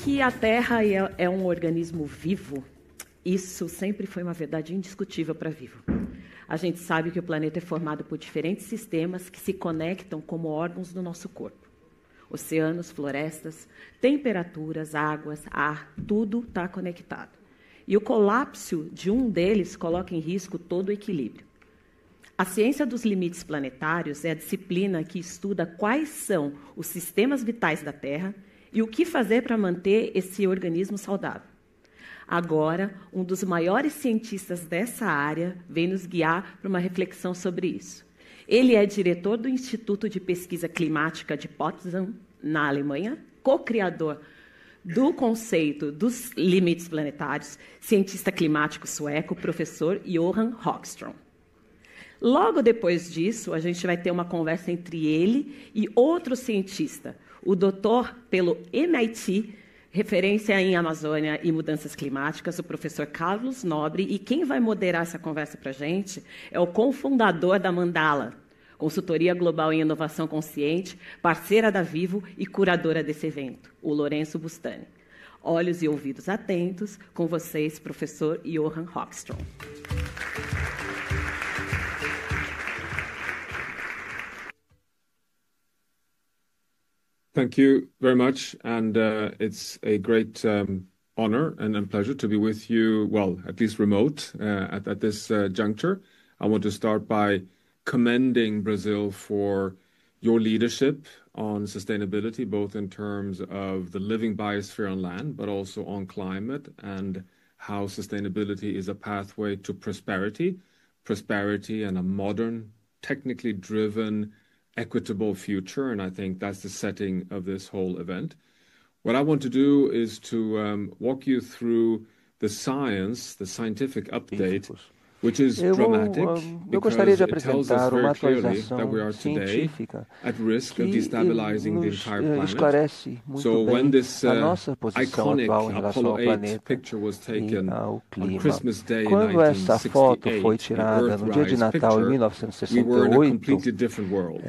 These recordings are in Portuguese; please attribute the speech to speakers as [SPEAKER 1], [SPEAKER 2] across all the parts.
[SPEAKER 1] Que a Terra é um organismo vivo, isso sempre foi uma verdade indiscutível para vivo. A gente sabe que o planeta é formado por diferentes sistemas que se conectam como órgãos do nosso corpo. Oceanos, florestas, temperaturas, águas, ar, tudo está conectado. E o colapso de um deles coloca em risco todo o equilíbrio. A ciência dos limites planetários é a disciplina que estuda quais são os sistemas vitais da Terra e o que fazer para manter esse organismo saudável. Agora, um dos maiores cientistas dessa área vem nos guiar para uma reflexão sobre isso. Ele é diretor do Instituto de Pesquisa Climática de Potsdam, na Alemanha, co-criador do conceito dos limites planetários, cientista climático sueco, professor Johan Hagström. Logo depois disso, a gente vai ter uma conversa entre ele e outro cientista, o doutor pelo MIT, referência em Amazônia e mudanças climáticas, o professor Carlos Nobre, e quem vai moderar essa conversa para a gente é o cofundador da Mandala, consultoria global em inovação consciente, parceira da Vivo e curadora desse evento, o Lourenço Bustani. Olhos e ouvidos atentos, com vocês, professor Johan Hagström.
[SPEAKER 2] Thank you very much, and it's a great honor and pleasure to be with you, well, at least remote, at this juncture. I want to start by commending Brazil for your leadership on sustainability, both in terms of the living biosphere on land, but also on climate, and how sustainability is a pathway to prosperity and a modern, technically driven, equitable future, and I think that's the setting of this whole event. What I want to do is to walk you through the scientific update, which is dramatic because it tells us very clearly that we are today at risk of destabilizing the entire planet. So when this iconic Apollo 8 picture was taken on Christmas Day in 1968, the Earthrise picture, we were in a completely different world.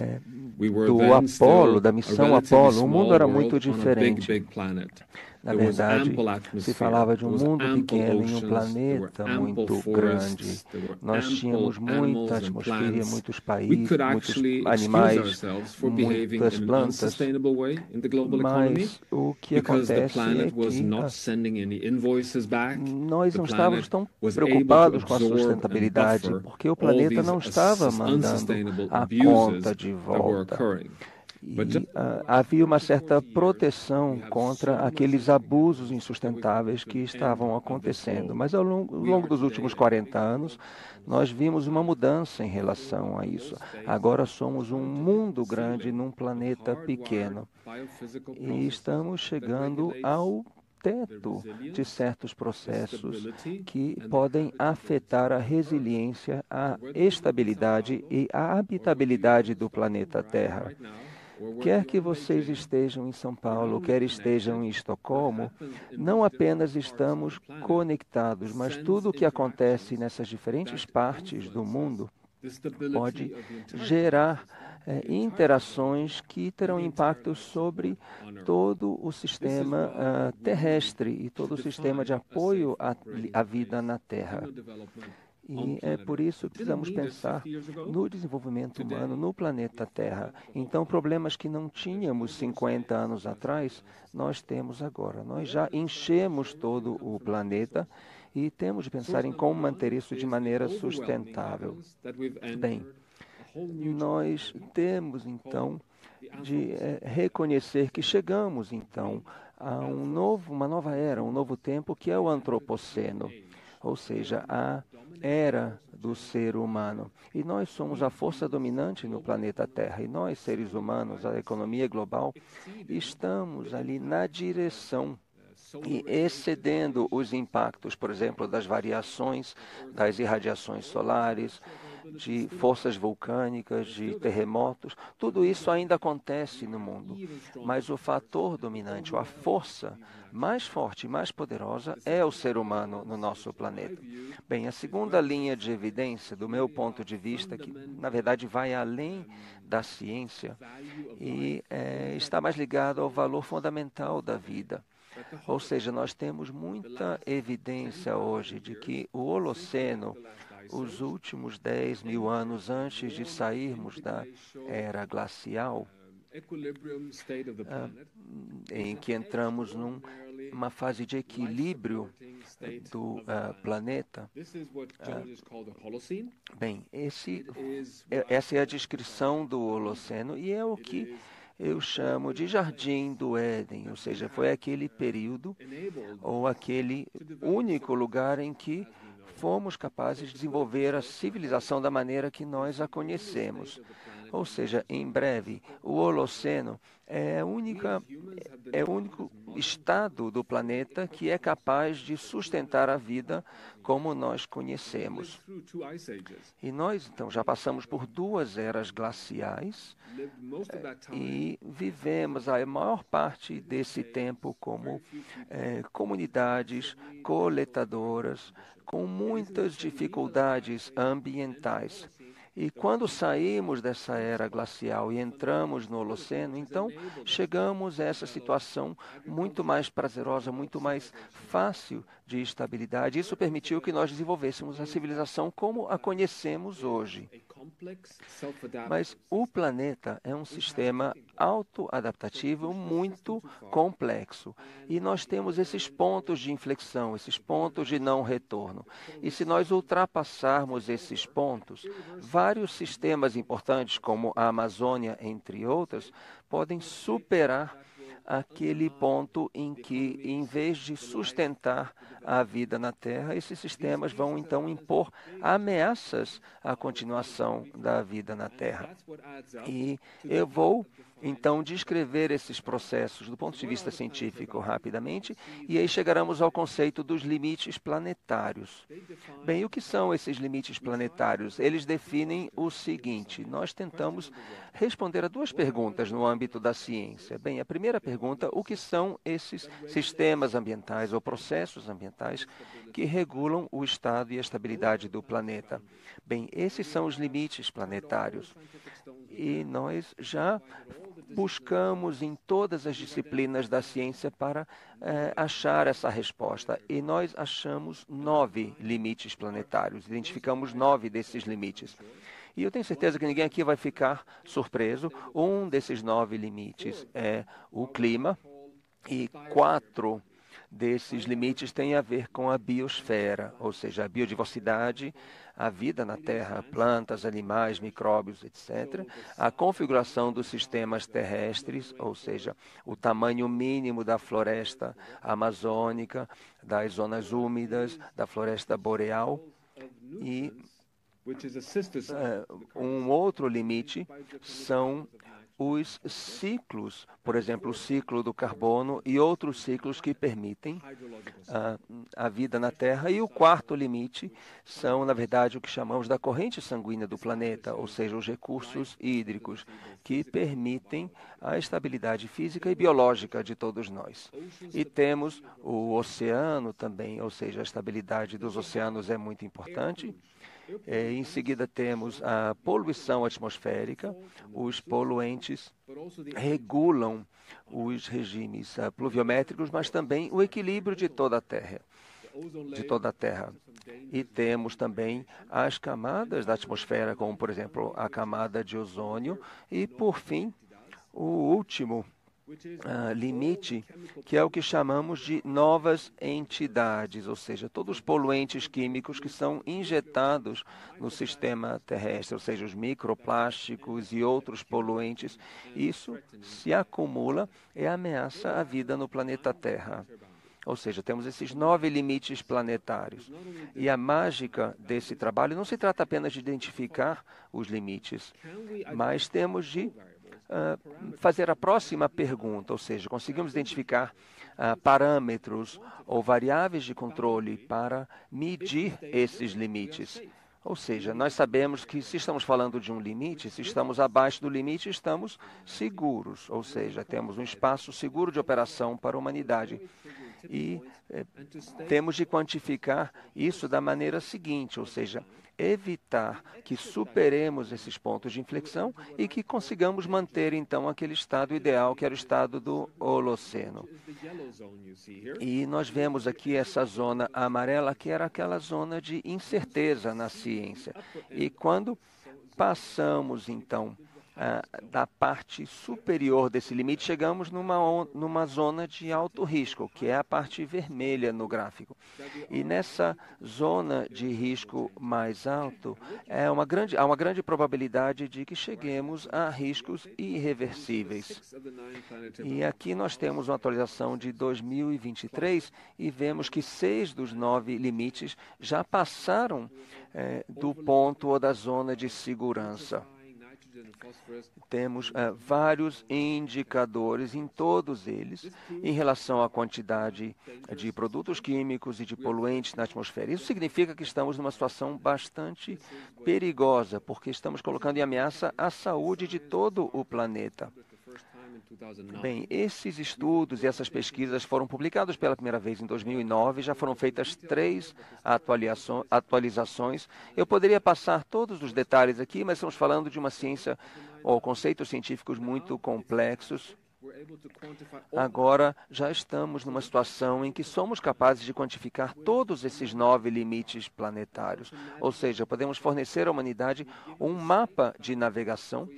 [SPEAKER 2] We were then still a relatively small world on a big planet.
[SPEAKER 3] Na verdade, se falava de um mundo pequeno em um planeta muito grande. Nós tínhamos muita atmosfera, muitos países, muitos animais, muitas plantas, mas o que acontece é que nós não estávamos tão preocupados com a sustentabilidade, porque o planeta não estava mandando a conta de volta. E havia uma certa proteção contra aqueles abusos insustentáveis que estavam acontecendo. Mas ao longo dos últimos 40 anos, nós vimos uma mudança em relação a isso. Agora somos um mundo grande num planeta pequeno. E estamos chegando ao teto de certos processos que podem afetar a resiliência, a estabilidade e a habitabilidade do planeta Terra. Quer que vocês estejam em São Paulo, quer estejam em Estocolmo, não apenas estamos conectados, mas tudo o que acontece nessas diferentes partes do mundo pode gerar interações que terão impacto sobre todo o sistema terrestre e todo o sistema de apoio à vida na Terra. E é por isso que precisamos pensar no desenvolvimento humano no planeta Terra. Então, problemas que não tínhamos 50 anos atrás, nós temos agora. Nós já enchemos todo o planeta e temos de pensar em como manter isso de maneira sustentável. Bem, nós temos, então, de reconhecer que chegamos, então, a uma nova era, um novo tempo, que é o antropoceno, ou seja, a era do ser humano. E nós somos a força dominante no planeta Terra. E nós, seres humanos, a economia global, estamos ali na direção e excedendo os impactos, por exemplo, das variações das irradiações solares, de forças vulcânicas, de terremotos. Tudo isso ainda acontece no mundo. Mas o fator dominante, a força mais forte, mais poderosa, é o ser humano no nosso planeta. Bem, a segunda linha de evidência, do meu ponto de vista, que na verdade vai além da ciência e está mais ligado ao valor fundamental da vida. Ou seja, nós temos muita evidência hoje de que o Holoceno, os últimos 10 mil anos antes de sairmos da era glacial, em que entramos numa fase de equilíbrio do planeta. Bem, essa é a descrição do Holoceno e é o que eu chamo de Jardim do Éden, ou seja, foi aquele período ou aquele único lugar em que fomos capazes de desenvolver a civilização da maneira que nós a conhecemos. Ou seja, em breve, o Holoceno é o único estado do planeta que é capaz de sustentar a vida como nós conhecemos. E nós, então, já passamos por 2 eras glaciais e vivemos a maior parte desse tempo como comunidades coletadoras com muitas dificuldades ambientais. E quando saímos dessa era glacial e entramos no Holoceno, então chegamos a essa situação muito mais prazerosa, muito mais fácil de estabilidade. Isso permitiu que nós desenvolvêssemos a civilização como a conhecemos hoje. Mas o planeta é um sistema autoadaptativo muito complexo. E nós temos esses pontos de inflexão, esses pontos de não retorno. E se nós ultrapassarmos esses pontos, vários sistemas importantes, como a Amazônia, entre outros, podem superar aquele ponto em que, em vez de sustentar a vida na Terra, esses sistemas vão então impor ameaças à continuação da vida na Terra. E eu vou então descrever esses processos do ponto de vista científico rapidamente, e aí chegaremos ao conceito dos limites planetários. Bem, o que são esses limites planetários? Eles definem o seguinte: nós tentamos responder a 2 perguntas no âmbito da ciência. Bem, a primeira pergunta: o que são esses sistemas ambientais ou processos ambientais que regulam o estado e a estabilidade do planeta? Bem, esses são os limites planetários. E nós já buscamos em todas as disciplinas da ciência para achar essa resposta. E nós achamos 9 limites planetários, identificamos 9 desses limites. E eu tenho certeza que ninguém aqui vai ficar surpreso. Um desses 9 limites é o clima, e 4 desses limites têm a ver com a biosfera, ou seja, a biodiversidade, a vida na Terra, plantas, animais, micróbios, etc. A configuração dos sistemas terrestres, ou seja, o tamanho mínimo da floresta amazônica, das zonas úmidas, da floresta boreal. E um outro limite são os ciclos, por exemplo, o ciclo do carbono e outros ciclos que permitem a vida na Terra. E o 4º limite são, na verdade, o que chamamos da corrente sanguínea do planeta, ou seja, os recursos hídricos, que permitem a estabilidade física e biológica de todos nós. E temos o oceano também, ou seja, a estabilidade dos oceanos é muito importante. Em seguida temos a poluição atmosférica. Os poluentes regulam os regimes pluviométricos, mas também o equilíbrio de toda a Terra. E temos também as camadas da atmosfera, como, por exemplo, a camada de ozônio. E, por fim, o último limite, que é o que chamamos de novas entidades, ou seja, todos os poluentes químicos que são injetados no sistema terrestre, ou seja, os microplásticos e outros poluentes. Isso se acumula e ameaça a vida no planeta Terra. Ou seja, temos esses 9 limites planetários. E a mágica desse trabalho não se trata apenas de identificar os limites, mas temos de fazer a próxima pergunta, ou seja, conseguimos identificar parâmetros ou variáveis de controle para medir esses limites. Ou seja, nós sabemos que se estamos falando de um limite, se estamos abaixo do limite, estamos seguros. Ou seja, temos um espaço seguro de operação para a humanidade. E temos de quantificar isso da maneira seguinte, ou seja, evitar que superemos esses pontos de inflexão e que consigamos manter, então, aquele estado ideal, que era o estado do Holoceno. E nós vemos aqui essa zona amarela, que era aquela zona de incerteza na ciência. E quando passamos, então, da parte superior desse limite, chegamos numa zona de alto risco, que é a parte vermelha no gráfico. E nessa zona de risco mais alto, há uma grande probabilidade de que cheguemos a riscos irreversíveis. E aqui nós temos uma atualização de 2023 e vemos que 6 dos 9 limites já passaram do ponto ou da zona de segurança. Temos vários indicadores em todos eles em relação à quantidade de produtos químicos e de poluentes na atmosfera. Isso significa que estamos numa situação bastante perigosa, porque estamos colocando em ameaça a saúde de todo o planeta. Bem, esses estudos e essas pesquisas foram publicados pela primeira vez em 2009, já foram feitas 3 atualizações. Eu poderia passar todos os detalhes aqui, mas estamos falando de uma ciência ou conceitos científicos muito complexos. Agora, já estamos numa situação em que somos capazes de quantificar todos esses 9 limites planetários. Ou seja, podemos fornecer à humanidade um mapa de navegação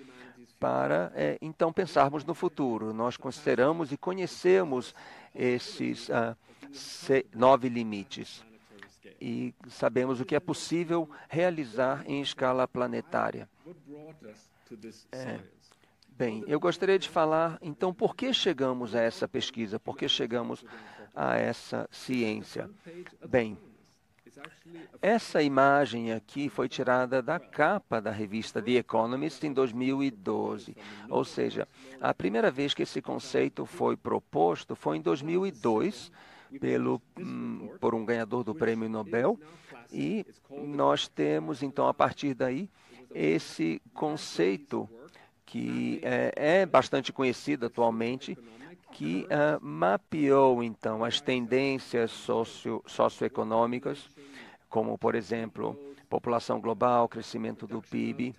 [SPEAKER 3] para, então, pensarmos no futuro. Nós consideramos e conhecemos esses 9 limites e sabemos o que é possível realizar em escala planetária. Bem, eu gostaria de falar, então, por que chegamos a essa pesquisa, por que chegamos a essa ciência? Bem, essa imagem aqui foi tirada da capa da revista The Economist em 2012. Ou seja, a primeira vez que esse conceito foi proposto foi em 2002 por um ganhador do Prêmio Nobel. E nós temos, então, a partir daí, esse conceito que é bastante conhecido atualmente, que mapeou, então, as tendências socioeconômicas, como, por exemplo, população global, crescimento do PIB,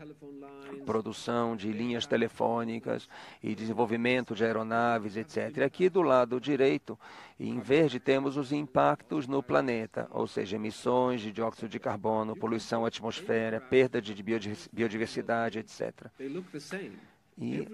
[SPEAKER 3] produção de linhas telefônicas e desenvolvimento de aeronaves, etc. Aqui do lado direito, em verde, temos os impactos no planeta, ou seja, emissões de dióxido de carbono, poluição atmosférica, perda de biodiversidade, etc. E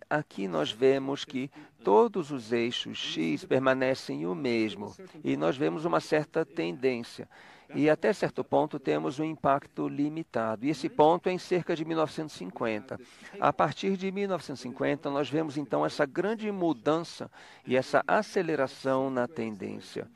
[SPEAKER 3] aqui nós vemos que todos os eixos X permanecem o mesmo e nós vemos uma certa tendência. E até certo ponto temos um impacto limitado. E esse ponto é em cerca de 1950. A partir de 1950, nós vemos então essa grande mudança e essa aceleração na tendência.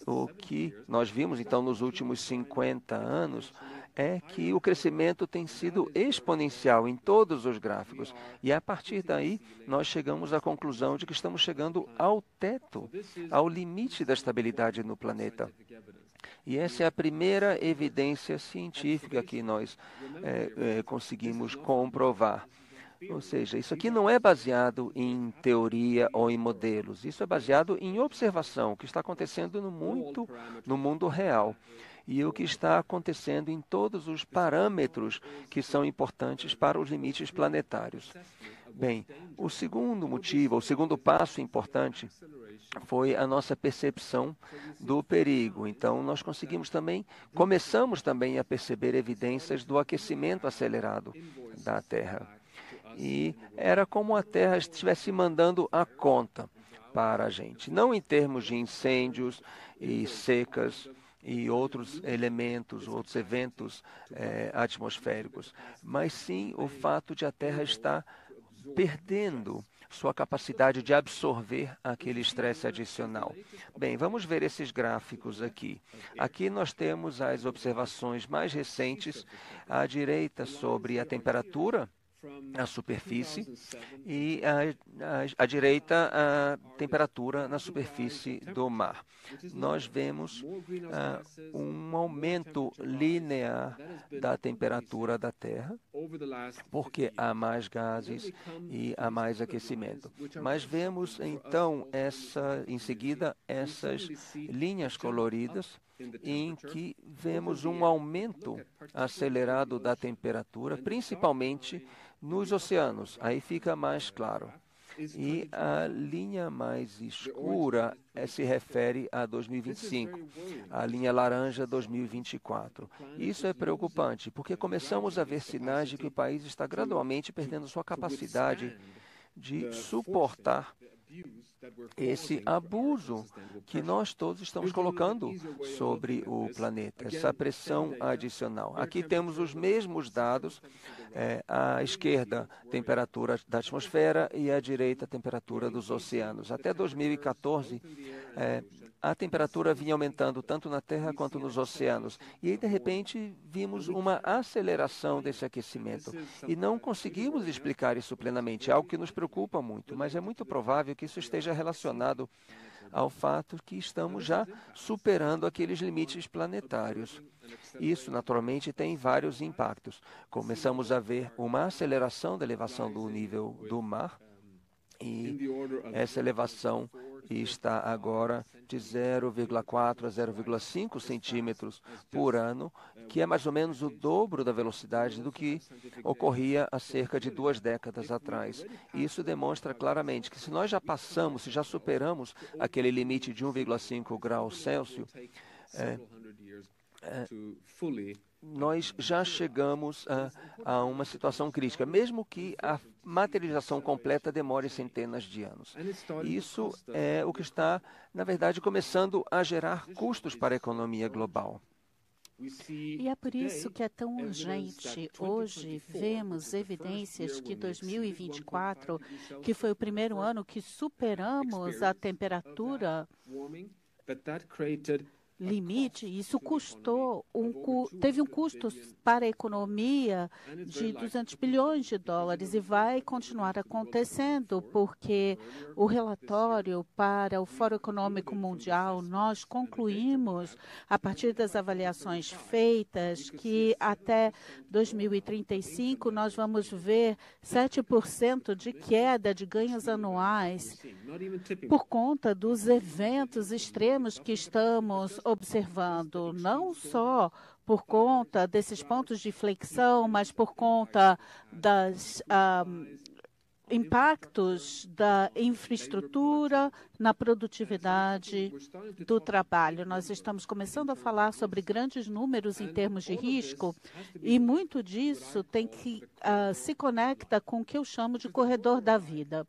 [SPEAKER 3] O que nós vimos então nos últimos 50 anos é que o crescimento tem sido exponencial em todos os gráficos. E a partir daí, nós chegamos à conclusão de que estamos chegando ao teto, ao limite da estabilidade no planeta. E essa é a primeira evidência científica que nós conseguimos comprovar. Ou seja, isso aqui não é baseado em teoria ou em modelos. Isso é baseado em observação, o que está acontecendo no mundo real. E o que está acontecendo em todos os parâmetros que são importantes para os limites planetários. Bem, o segundo motivo, o segundo passo importante foi a nossa percepção do perigo. Então, nós começamos também a perceber evidências do aquecimento acelerado da Terra. E era como a Terra estivesse mandando a conta para a gente. Não em termos de incêndios e secas e outros elementos, outros eventos atmosféricos, mas sim o fato de a Terra estar perdendo sua capacidade de absorver aquele estresse adicional. Bem, vamos ver esses gráficos aqui. Aqui nós temos as observações mais recentes à direita sobre a temperatura a superfície e à direita a temperatura na superfície do mar. Nós vemos um aumento linear da temperatura da Terra, porque há mais gases e há mais aquecimento. Mas vemos então em seguida essas linhas coloridas em que vemos um aumento acelerado da temperatura, principalmente nos oceanos. Aí fica mais claro. E a linha mais escura se refere a 2025, a linha laranja 2024. Isso é preocupante, porque começamos a ver sinais de que o país está gradualmente perdendo sua capacidade de suportar esse abuso que nós todos estamos colocando sobre o planeta, essa pressão adicional. Aqui temos os mesmos dados, à esquerda, temperatura da atmosfera e à direita, temperatura dos oceanos. Até 2014, a temperatura vinha aumentando tanto na Terra quanto nos oceanos. E aí, de repente, vimos uma aceleração desse aquecimento. E não conseguimos explicar isso plenamente, é algo que nos preocupa muito, mas é muito provável que isso esteja relacionado ao fato que estamos já superando aqueles limites planetários. Isso, naturalmente, tem vários impactos. Começamos a ver uma aceleração da elevação do nível do mar, e essa elevação está agora de 0,4 a 0,5 centímetros por ano, que é mais ou menos o dobro da velocidade do que ocorria há cerca de 2 décadas atrás. Isso demonstra claramente que se nós já passamos, se já superamos aquele limite de 1,5 graus Celsius, nós já chegamos a uma situação crítica, mesmo que a materialização completa demore centenas de anos. Isso é o que está, na verdade, começando a gerar custos para a economia global.
[SPEAKER 4] E é por isso que é tão urgente. Hoje vemos evidências que 2024, que foi o primeiro ano que superamos a temperatura limite, isso teve um custo para a economia de 200 bilhões de dólares e vai continuar acontecendo, porque o relatório para o Fórum Econômico Mundial, nós concluímos, a partir das avaliações feitas, que até 2035 nós vamos ver 7% de queda de ganhos anuais por conta dos eventos extremos que estamos observando, não só por conta desses pontos de flexão, mas por conta das impactos da infraestrutura na produtividade do trabalho. Nós estamos começando a falar sobre grandes números em termos de risco e muito disso se conecta com o que eu chamo de corredor da vida.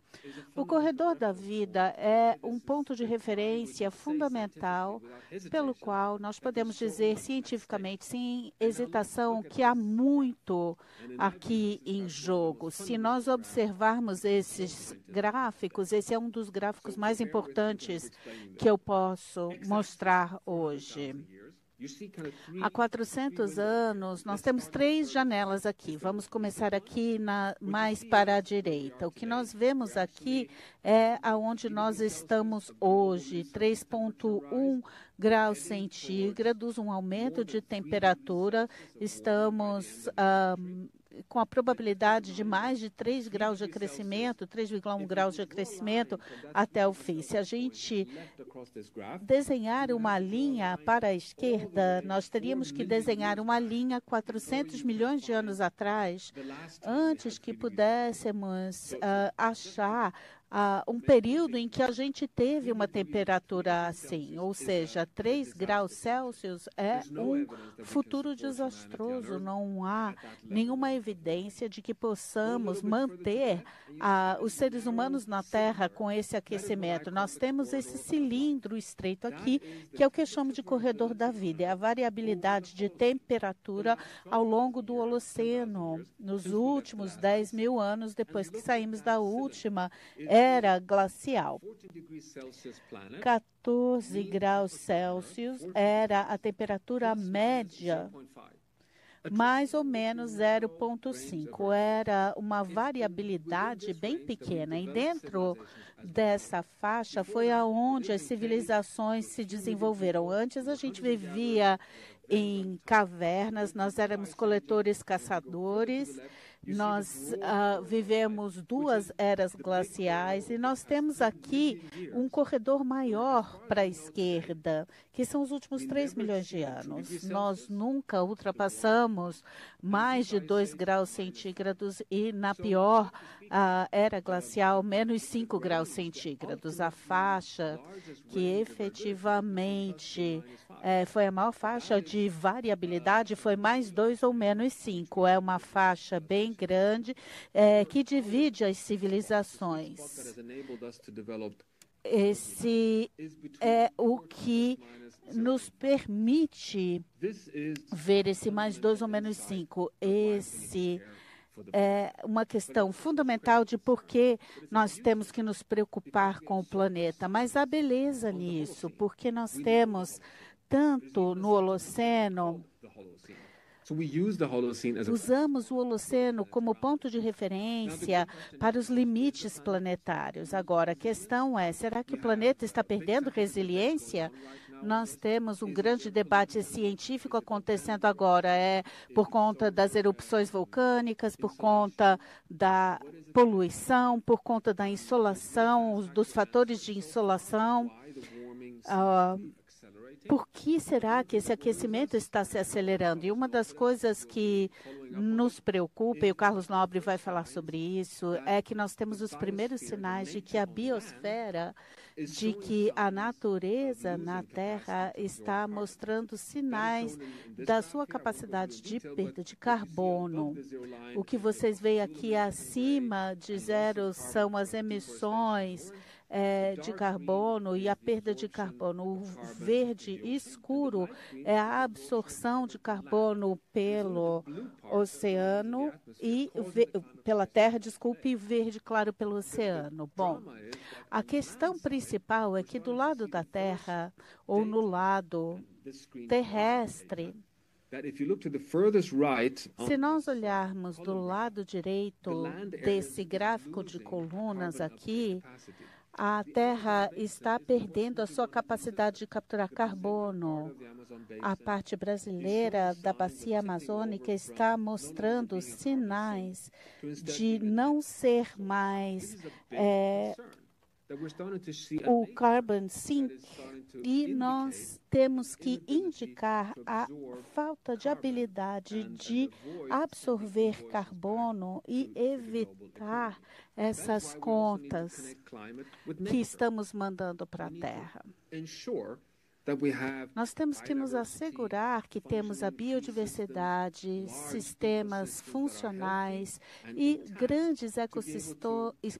[SPEAKER 4] O corredor da vida é um ponto de referência fundamental pelo qual nós podemos dizer cientificamente, sem hesitação, que há muito aqui em jogo. Se nós observarmos esses gráficos, esse é um dos gráficos mais importantes que eu posso mostrar hoje. Há 400 anos, nós temos 3 janelas aqui. Vamos começar aqui mais para a direita. O que nós vemos aqui é aonde nós estamos hoje, 3,1 graus centígrados, um aumento de temperatura. Estamos com a probabilidade de mais de 3 graus de crescimento, 3,1 graus de crescimento até o fim. Se a gente desenhar uma linha para a esquerda, nós teríamos que desenhar uma linha 400 milhões de anos atrás, antes que pudéssemos achar um período em que a gente teve uma temperatura assim, ou seja, 3 graus Celsius é um futuro desastroso. Não há nenhuma evidência de que possamos manter os seres humanos na Terra com esse aquecimento. Nós temos esse cilindro estreito aqui, que é o que eu chamo de corredor da vida, é a variabilidade de temperatura ao longo do Holoceno, nos últimos 10 mil anos, depois que saímos da última era glacial. 14 graus Celsius era a temperatura média mais ou menos 0,5. Era uma variabilidade bem pequena. E dentro dessa faixa foi aonde as civilizações se desenvolveram. Antes a gente vivia em cavernas, nós éramos coletores-caçadores, nós vivemos 2 eras glaciais e nós temos aqui um corredor maior para a esquerda, que são os últimos 3 milhões de anos. Nós nunca ultrapassamos mais de 2 graus centígrados e na pior era glacial, menos 5 graus centígrados. A faixa que efetivamente foi a maior faixa de variabilidade foi mais 2 ou menos 5. É uma faixa bem grande que divide as civilizações. Esse é o que nos permite ver esse mais 2 ou menos 5. Esse é uma questão fundamental de por que nós temos que nos preocupar com o planeta. Mas há beleza nisso, porque nós temos tanto no Holoceno. Usamos o Holoceno como ponto de referência para os limites planetários. Agora, a questão é, será que o planeta está perdendo resiliência? Nós temos um grande debate científico acontecendo agora. É por conta das erupções vulcânicas, por conta da poluição, por conta da insolação, dos fatores de insolação. Por que será que esse aquecimento está se acelerando? E uma das coisas que nos preocupa, e o Carlos Nobre vai falar sobre isso, é que nós temos os primeiros sinais de que a biosfera, de que a natureza na Terra está mostrando sinais da sua capacidade de perda de carbono. O que vocês veem aqui acima de 0 são as emissões de carbono e a perda de carbono. O verde escuro é a absorção de carbono pelo oceano e pela terra, desculpe, e verde claro pelo oceano. Bom, a questão principal é que do lado da Terra ou no lado terrestre, se nós olharmos do lado direito desse gráfico de colunas aqui, a Terra está perdendo a sua capacidade de capturar carbono. A parte brasileira da bacia amazônica está mostrando sinais de não ser mais o carbon sink, e nós temos que indicar a falta de habilidade de absorver carbono e evitar essas contas que estamos mandando para a Terra. Nós temos que nos assegurar que temos a biodiversidade, sistemas funcionais e grandes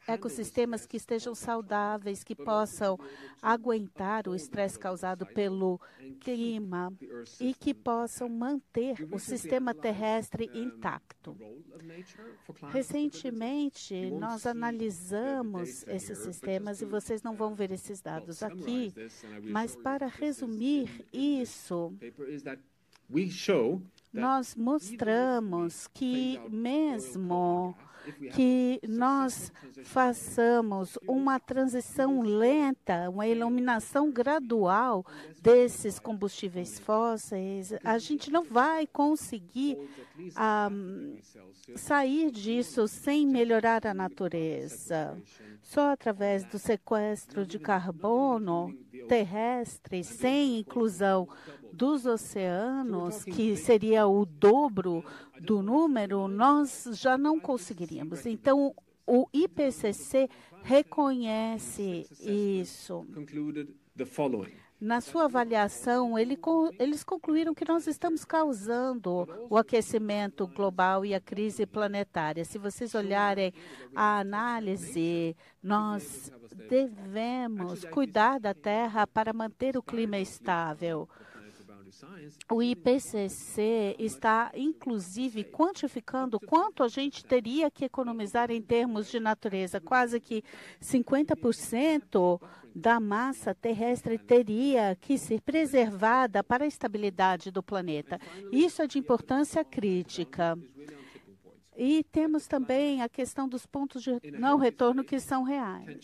[SPEAKER 4] ecossistemas que estejam saudáveis, que possam aguentar o estresse causado pelo clima e que possam manter o sistema terrestre intacto. Recentemente, nós analisamos esses sistemas e vocês não vão ver esses dados aqui, mas para resumir isso, nós mostramos que mesmo que nós façamos uma transição lenta, uma eliminação gradual desses combustíveis fósseis, a gente não vai conseguir sair disso sem melhorar a natureza. Só através do sequestro de carbono terrestre, sem inclusão dos oceanos, que seria o dobro do número, nós já não conseguiríamos. Então, o IPCC reconhece isso. Na sua avaliação, eles concluíram que nós estamos causando o aquecimento global e a crise planetária. Se vocês olharem a análise, nós devemos cuidar da Terra para manter o clima estável. o IPCC está, inclusive, quantificando quanto a gente teria que economizar em termos de natureza. Quase que 50% da massa terrestre teria que ser preservada para a estabilidade do planeta. Isso é de importância crítica. E temos também a questão dos pontos de não retorno que são reais.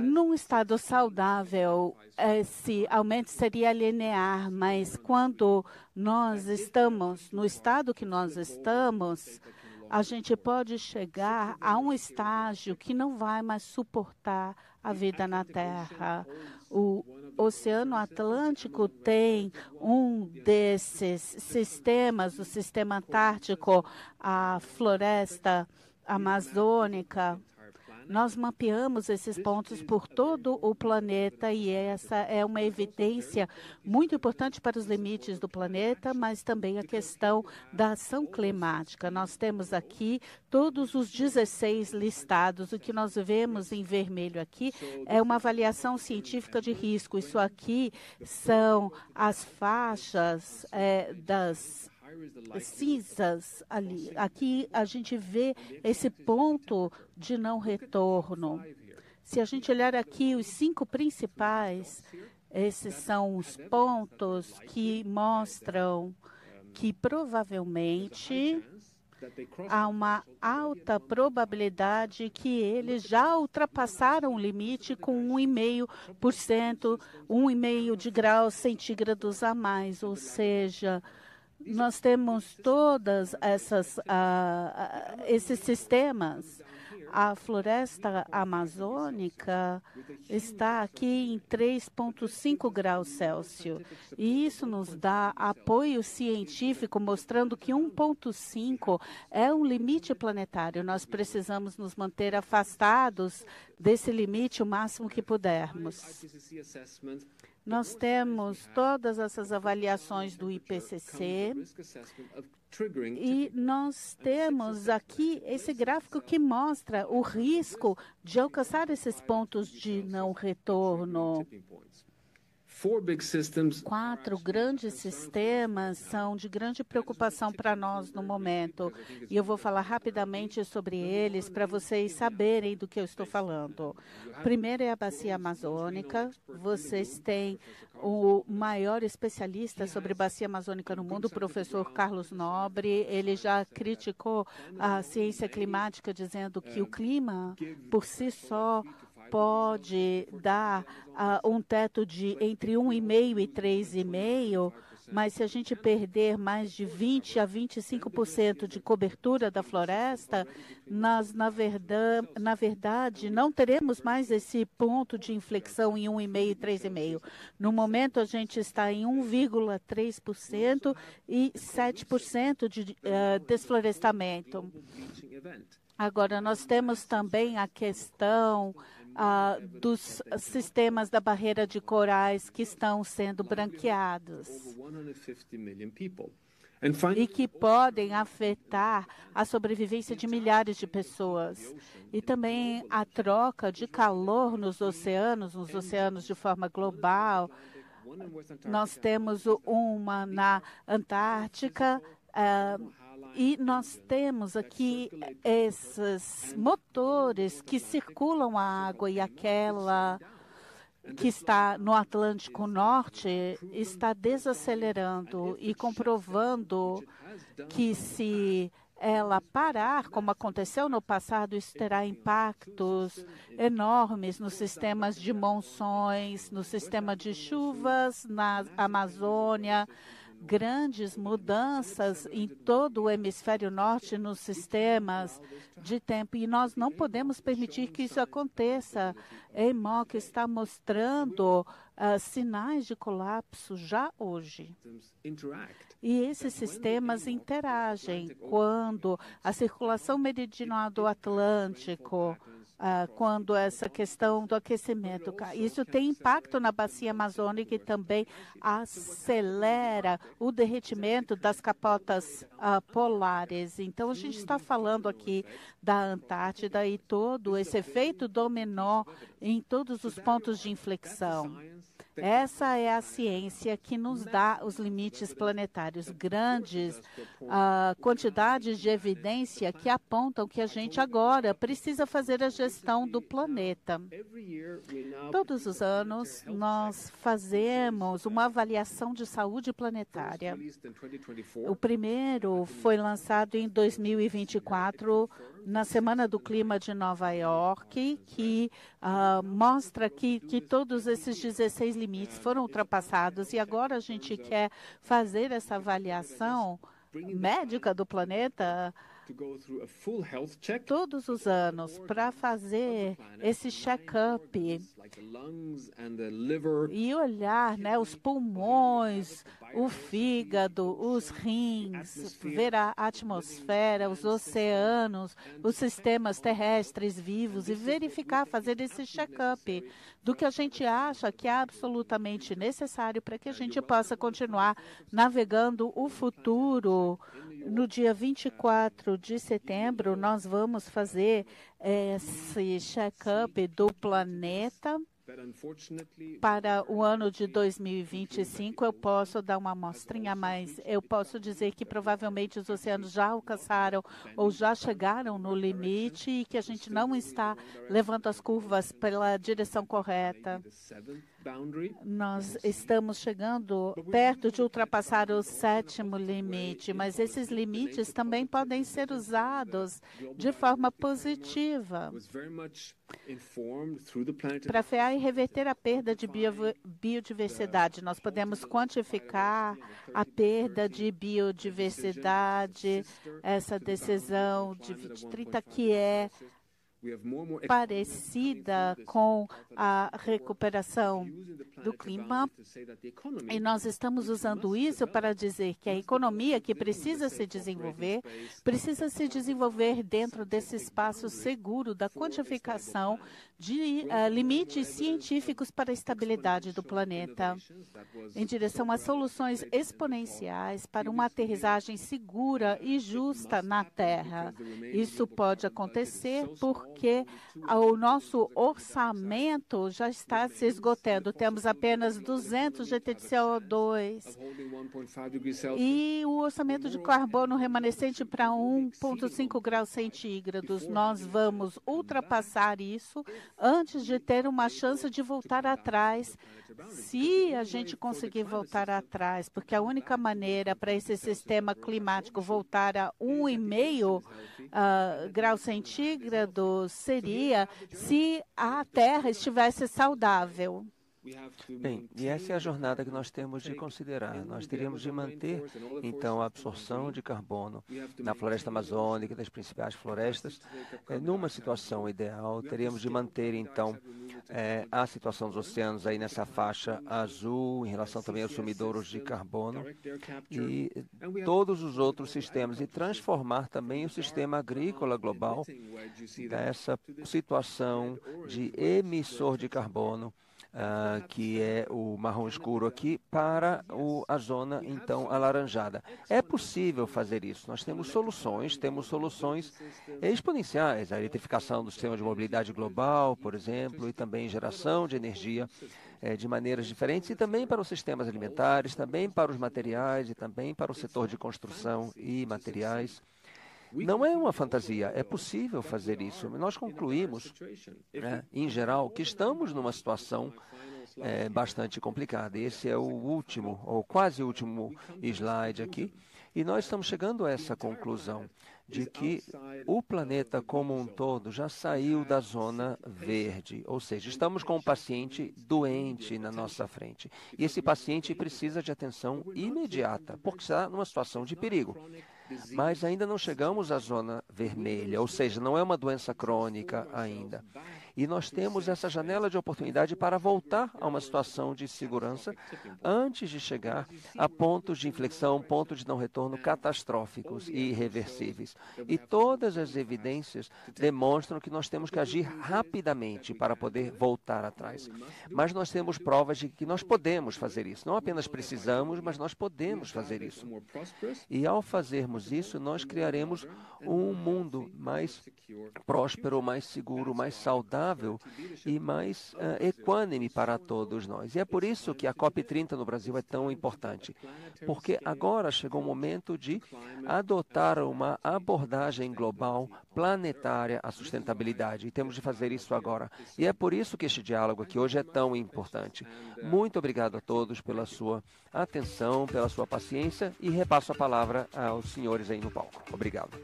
[SPEAKER 4] Num estado saudável, esse aumento seria linear, mas quando nós estamos no estado que nós estamos, a gente pode chegar a um estágio que não vai mais suportar a vida na Terra. O Oceano Atlântico tem um desses sistemas, o sistema antártico, a floresta amazônica. Nós mapeamos esses pontos por todo o planeta e essa é uma evidência muito importante para os limites do planeta, mas também a questão da ação climática. Nós temos aqui todos os 16 listados. O que nós vemos em vermelho aqui é uma avaliação científica de risco. Isso aqui são as faixas das cinzas ali. Aqui a gente vê esse ponto de não retorno. Se a gente olhar aqui os 5 principais, esses são os pontos que mostram que provavelmente há uma alta probabilidade que eles já ultrapassaram o limite com 1,5%, 1,5 de graus centígrados a mais, ou seja, nós temos todas esses sistemas. A floresta amazônica está aqui em 3,5 graus Celsius. E isso nos dá apoio científico, mostrando que 1,5 é um limite planetário. Nós precisamos nos manter afastados desse limite o máximo que pudermos. Nós temos todas essas avaliações do IPCC e nós temos aqui esse gráfico que mostra o risco de alcançar esses pontos de não retorno. 4 grandes sistemas são de grande preocupação para nós no momento. E eu vou falar rapidamente sobre eles para vocês saberem do que eu estou falando. Primeiro é a Bacia Amazônica. Vocês têm o maior especialista sobre Bacia Amazônica no mundo, o professor Carlos Nobre. Ele já criticou a ciência climática, dizendo que o clima, por si só, pode dar um teto de entre 1,5 e 3,5, mas se a gente perder mais de 20 a 25% de cobertura da floresta, nós, na verdade, não teremos mais esse ponto de inflexão em 1,5 e 3,5. No momento, a gente está em 1,3% e 7% de desflorestamento. Agora, nós temos também a questão dos sistemas da barreira de corais que estão sendo branqueados e que podem afetar a sobrevivência de milhares de pessoas. E também a troca de calor nos oceanos de forma global. Nós temos uma na Antártica, e nós temos aqui esses motores que circulam a água e aquela que está no Atlântico Norte está desacelerando e comprovando que se ela parar, como aconteceu no passado, isso terá impactos enormes nos sistemas de monções, no sistema de chuvas, na Amazônia, grandes mudanças em todo o hemisfério norte nos sistemas de tempo. E nós não podemos permitir que isso aconteça. A EMOC está mostrando sinais de colapso já hoje. E esses sistemas interagem quando a circulação meridional do Atlântico, quando essa questão do aquecimento, isso tem impacto na bacia amazônica e também acelera o derretimento das capotas polares. Então, a gente está falando aqui da Antártida e todo esse efeito dominó em todos os pontos de inflexão. Essa é a ciência que nos dá os limites planetários, grandes quantidades de evidência que apontam que a gente agora precisa fazer a gestão do planeta. Todos os anos, nós fazemos uma avaliação de saúde planetária. O primeiro foi lançado em 2024, na Semana do Clima de Nova York, que mostra que todos esses 16 limites foram ultrapassados e agora a gente quer fazer essa avaliação médica do planeta todos os anos para fazer esse check-up e olhar, né, os pulmões, o fígado, os rins, ver a atmosfera, os oceanos, os sistemas terrestres vivos e verificar, fazer esse check-up do que a gente acha que é absolutamente necessário para que a gente possa continuar navegando o futuro. No dia 24 de setembro, nós vamos fazer esse check-up do planeta. Para o ano de 2025, eu posso dar uma amostrinha, mas eu posso dizer que provavelmente os oceanos já alcançaram ou já chegaram no limite e que a gente não está levando as curvas pela direção correta. Nós estamos chegando perto de ultrapassar o 7º limite, mas esses limites também podem ser usados de forma positiva para frear e reverter a perda de biodiversidade. Nós podemos quantificar a perda de biodiversidade, essa decisão de 2030 que é parecida com a recuperação do clima, e nós estamos usando isso para dizer que a economia que precisa se desenvolver dentro desse espaço seguro da quantificação de limites científicos para a estabilidade do planeta, em direção a soluções exponenciais para uma aterrissagem segura e justa na Terra. Isso pode acontecer porque o nosso orçamento já está se esgotando. Temos apenas 200 GT de CO2 e o orçamento de carbono remanescente para 1,5 graus centígrados. Nós vamos ultrapassar isso antes de ter uma chance de voltar atrás, se a gente conseguir voltar atrás, porque a única maneira para esse sistema climático voltar a 1,5 graus centígrados seria se a Terra estivesse saudável.
[SPEAKER 3] Bem, e essa é a jornada que nós temos de considerar. Nós teríamos de manter, então, a absorção de carbono na floresta amazônica, das principais florestas, numa situação ideal. Teríamos de manter, então, a situação dos oceanos aí nessa faixa azul, em relação também aos sumidouros de carbono, e todos os outros sistemas, e transformar também o sistema agrícola global dessa situação de emissor de carbono, que é o marrom escuro aqui, para a zona, então, alaranjada. É possível fazer isso. Nós temos soluções exponenciais, a eletrificação do sistema de mobilidade global, por exemplo, e também geração de energia de maneiras diferentes, e também para os sistemas alimentares, também para os materiais, e também para o setor de construção e materiais. Não é uma fantasia, é possível fazer isso. Nós concluímos, em geral, que estamos numa situação bastante complicada. Esse é o último, ou quase último slide aqui. E nós estamos chegando a essa conclusão de que o planeta como um todo já saiu da zona verde, ou seja, estamos com um paciente doente na nossa frente. E esse paciente precisa de atenção imediata, porque está numa situação de perigo. Mas ainda não chegamos à zona vermelha, ou seja, não é uma doença crônica ainda. E nós temos essa janela de oportunidade para voltar a uma situação de segurança antes de chegar a pontos de inflexão, pontos de não retorno catastróficos e irreversíveis. E todas as evidências demonstram que nós temos que agir rapidamente para poder voltar atrás. Mas nós temos provas de que nós podemos fazer isso. Não apenas precisamos, mas nós podemos fazer isso. E ao fazermos fizermos isso, nós criaremos um mundo mais próspero, mais seguro, mais saudável e mais equânime para todos nós. E é por isso que a COP30 no Brasil é tão importante, porque agora chegou o momento de adotar uma abordagem global, planetária à sustentabilidade. E temos de fazer isso agora. E é por isso que este diálogo aqui hoje é tão importante. Muito obrigado a todos pela sua atenção, pela sua paciência e repasso a palavra aos senhores aí no palco. Obrigado.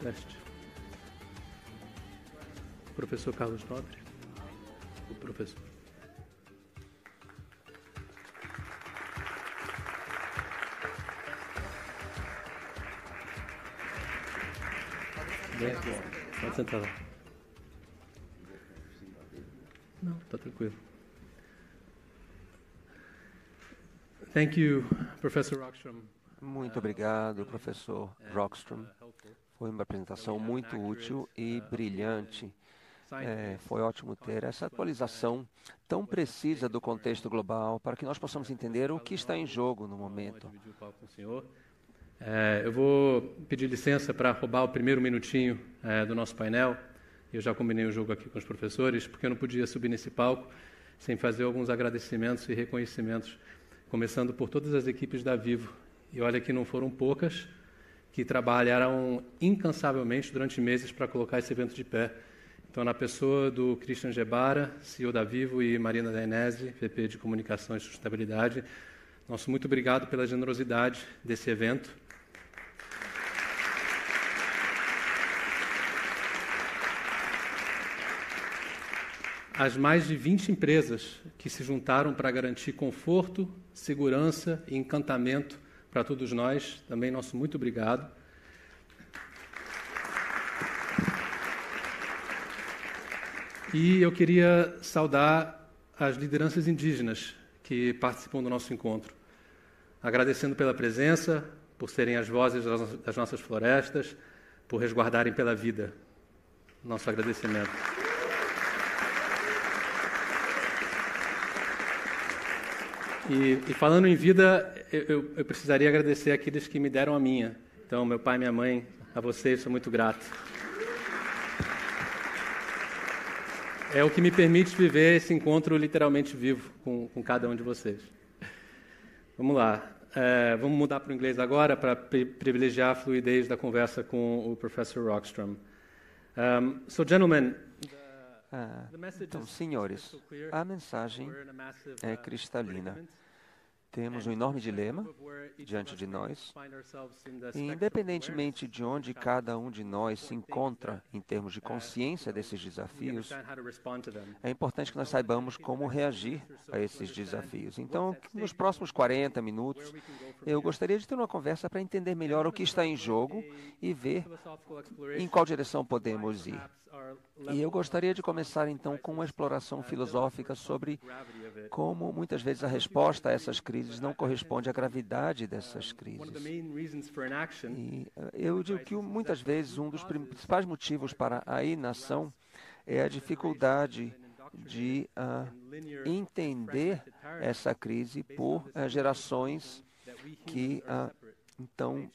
[SPEAKER 5] Teste. Professor Carlos Nobre. O professor. Pode sentar lá. Não, está tranquilo. Thank you, Professor Rockstrom.
[SPEAKER 3] Muito obrigado, professor Rockstrom. Foi uma apresentação muito útil e brilhante. Foi ótimo ter essa atualização tão precisa do contexto global para que nós possamos entender o que está em jogo no momento.
[SPEAKER 5] Eu vou pedir licença para roubar o primeiro minutinho do nosso painel. Eu já combinei o jogo aqui com os professores, porque eu não podia subir nesse palco sem fazer alguns agradecimentos e reconhecimentos, começando por todas as equipes da Vivo. E olha que não foram poucas, que trabalharam incansavelmente durante meses para colocar esse evento de pé. Então, na pessoa do Christian Gebara, CEO da Vivo, e Marina Dainese, VP de Comunicação e Sustentabilidade, nosso muito obrigado pela generosidade desse evento. As mais de 20 empresas que se juntaram para garantir conforto, segurança e encantamento para todos nós, também nosso muito obrigado. E eu queria saudar as lideranças indígenas que participam do nosso encontro, agradecendo pela presença, por serem as vozes das nossas florestas, por resguardarem pela vida. Nosso agradecimento. E falando em vida, eu precisaria agradecer aqueles que me deram a minha. Então, meu pai e minha mãe, a vocês, sou muito grato. É o que me permite viver esse encontro literalmente vivo com cada um de vocês. Vamos lá. Vamos mudar para o inglês agora para privilegiar a fluidez da conversa com o Professor Rockstrom. So, gentlemen,
[SPEAKER 3] então, senhores, a mensagem é cristalina. Temos um enorme dilema diante de nós, e independentemente de onde cada um de nós se encontra em termos de consciência desses desafios, é importante que nós saibamos como reagir a esses desafios. Então, nos próximos 40 minutos, eu gostaria de ter uma conversa para entender melhor o que está em jogo e ver em qual direção podemos ir. E eu gostaria de começar, então, com uma exploração filosófica sobre como, muitas vezes, a resposta a essas crises não corresponde à gravidade dessas crises. E eu digo que, muitas vezes, um dos principais motivos para a inação é a dificuldade de entender essa crise por gerações que, então,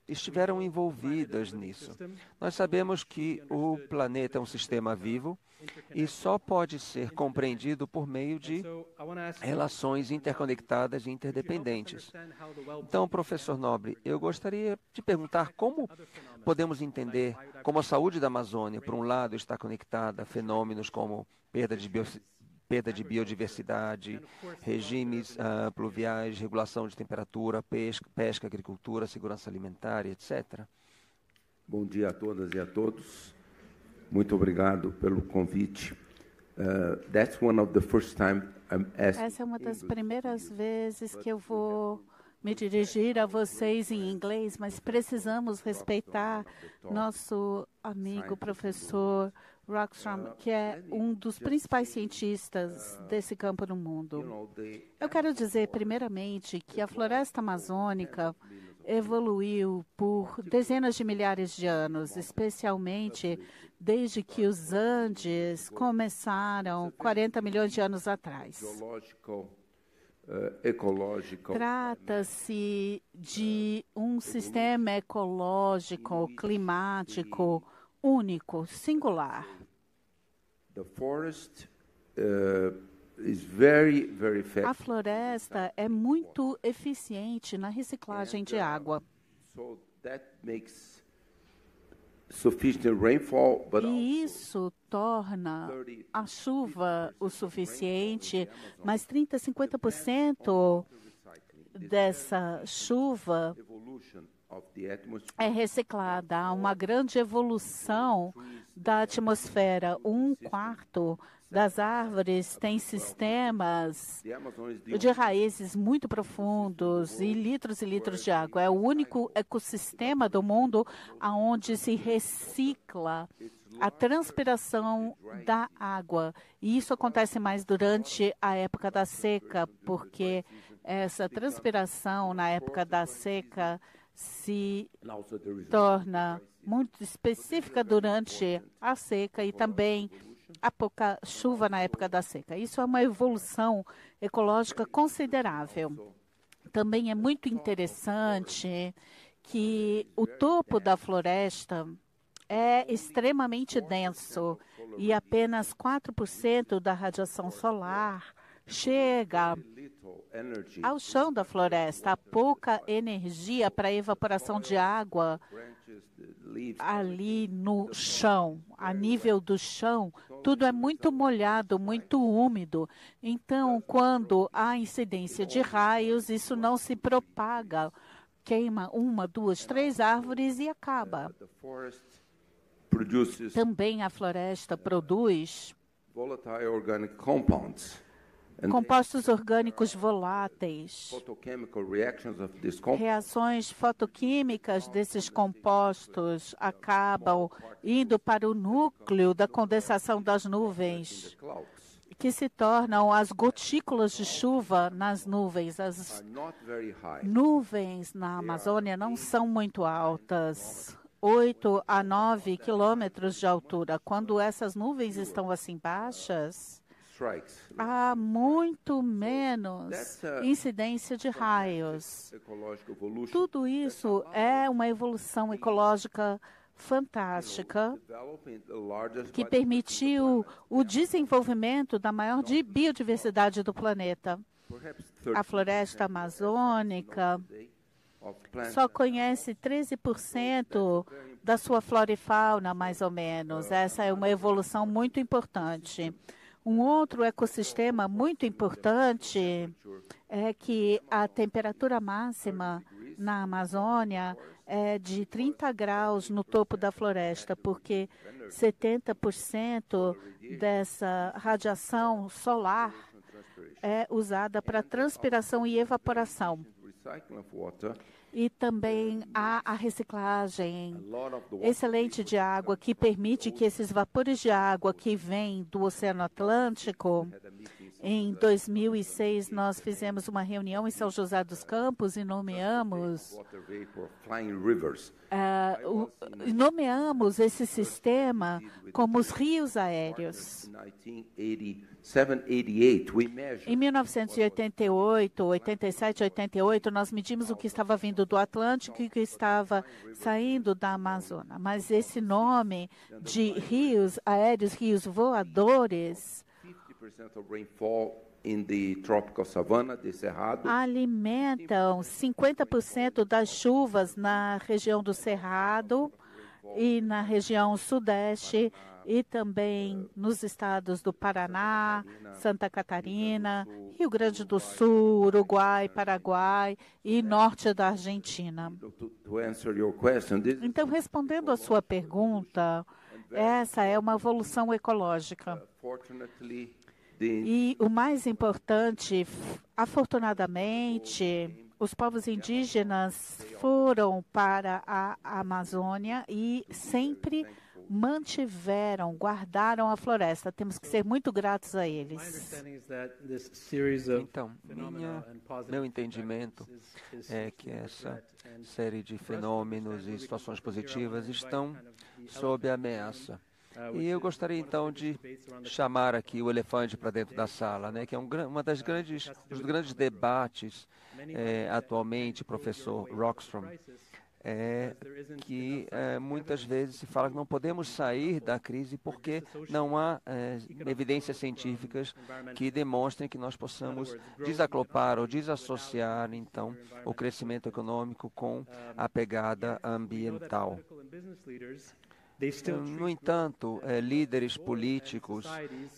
[SPEAKER 3] estiveram envolvidas nisso. Nós sabemos que o planeta é um sistema vivo e só pode ser compreendido por meio de relações interconectadas e interdependentes. Então, professor Nobre, eu gostaria de perguntar como podemos entender como a saúde da Amazônia, por um lado, está conectada a fenômenos como perda de biodiversidade, regimes pluviais, regulação de temperatura, pesca, agricultura, segurança alimentar, etc.
[SPEAKER 6] Bom dia a todas e a todos. Muito obrigado pelo convite.
[SPEAKER 4] Essa é uma das primeiras vezes que eu vou me dirigir a vocês em inglês, mas precisamos respeitar nosso amigo professor Rockstrom, que é um dos principais cientistas desse campo no mundo. Eu quero dizer, primeiramente, que a floresta amazônica evoluiu por dezenas de milhares de anos, especialmente desde que os Andes começaram 40 milhões de anos atrás. Trata-se de um sistema ecológico, climático, único, singular. A floresta é muito eficiente na reciclagem de água. E isso torna a chuva o suficiente, mas 30% a 50% dessa chuva é reciclada. Há uma grande evolução da atmosfera. 1/4 das árvores tem sistemas de raízes muito profundos e litros de água. É o único ecossistema do mundo onde se recicla a transpiração da água. E isso acontece mais durante a época da seca, porque essa transpiração na época da seca se torna muito específica durante a seca e também há pouca chuva na época da seca. Isso é uma evolução ecológica considerável. Também é muito interessante que o topo da floresta é extremamente denso e apenas 4% da radiação solar chega ao chão da floresta. Há pouca energia para evaporação de água ali no chão, a nível do chão, tudo é muito molhado, muito úmido. Então, quando há incidência de raios, isso não se propaga. Queima 1, 2, 3 árvores e acaba. Também a floresta produz compostos orgânicos voláteis. Reações fotoquímicas desses compostos acabam indo para o núcleo da condensação das nuvens, que se tornam as gotículas de chuva nas nuvens. As nuvens na Amazônia não são muito altas, 8 a 9 quilômetros de altura. Quando essas nuvens estão assim baixas, há muito menos incidência de raios. Tudo isso é uma evolução ecológica fantástica que permitiu o desenvolvimento da maior biodiversidade do planeta. A floresta amazônica só conhece 13% da sua flora e fauna, mais ou menos. Essa é uma evolução muito importante. Um outro ecossistema muito importante é que a temperatura máxima na Amazônia é de 30 graus no topo da floresta, porque 70% dessa radiação solar é usada para transpiração e evaporação. E também há a reciclagem excelente de água, que permite que esses vapores de água que vêm do Oceano Atlântico. Em 2006, nós fizemos uma reunião em São José dos Campos e nomeamos esse sistema como os rios aéreos. Em 1988, 87, 88, nós medimos o que estava vindo do Atlântico e o que estava saindo da Amazônia. Mas esse nome de rios aéreos, rios voadores, alimentam 50% das chuvas na região do Cerrado e na região sudeste e também nos estados do Paraná, Santa Catarina, Rio Grande do Sul, Uruguai, Paraguai e norte da Argentina. Então, respondendo à sua pergunta, essa é uma evolução ecológica. E o mais importante, afortunadamente, os povos indígenas foram para a Amazônia e sempre guardaram a floresta. Temos que ser muito gratos a eles.
[SPEAKER 3] Então, meu entendimento é que essa série de fenômenos e situações positivas estão sob ameaça. E eu gostaria então de chamar aqui o elefante para dentro da sala, né, que é uma dos grandes debates atualmente, professor Rockstrom, que muitas vezes se fala que não podemos sair da crise porque não há evidências científicas que demonstrem que nós possamos desacoplar ou desassociar, então, o crescimento econômico com a pegada ambiental. No entanto, líderes políticos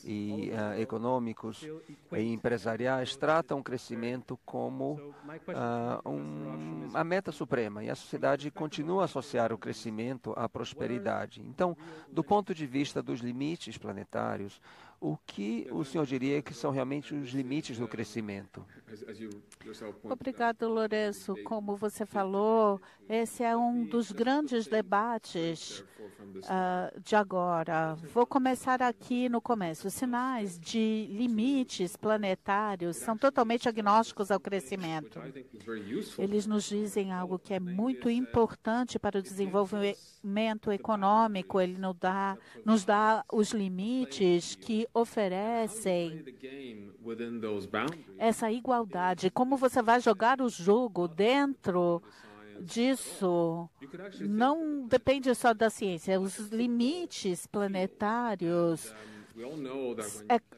[SPEAKER 3] e econômicos e empresariais tratam o crescimento como a meta suprema, e a sociedade continua a associar o crescimento à prosperidade. Então, do ponto de vista dos limites planetários, o que o senhor diria que são realmente os limites do crescimento?
[SPEAKER 4] Obrigado, Lourenço. Como você falou, esse é um dos grandes debates de agora. Vou começar aqui no começo. Os sinais de limites planetários são totalmente agnósticos ao crescimento. Eles nos dizem algo que é muito importante para o desenvolvimento econômico. Ele nos dá os limites que oferecem essa igualdade. Como você vai jogar o jogo dentro disso não depende só da ciência. Os limites planetários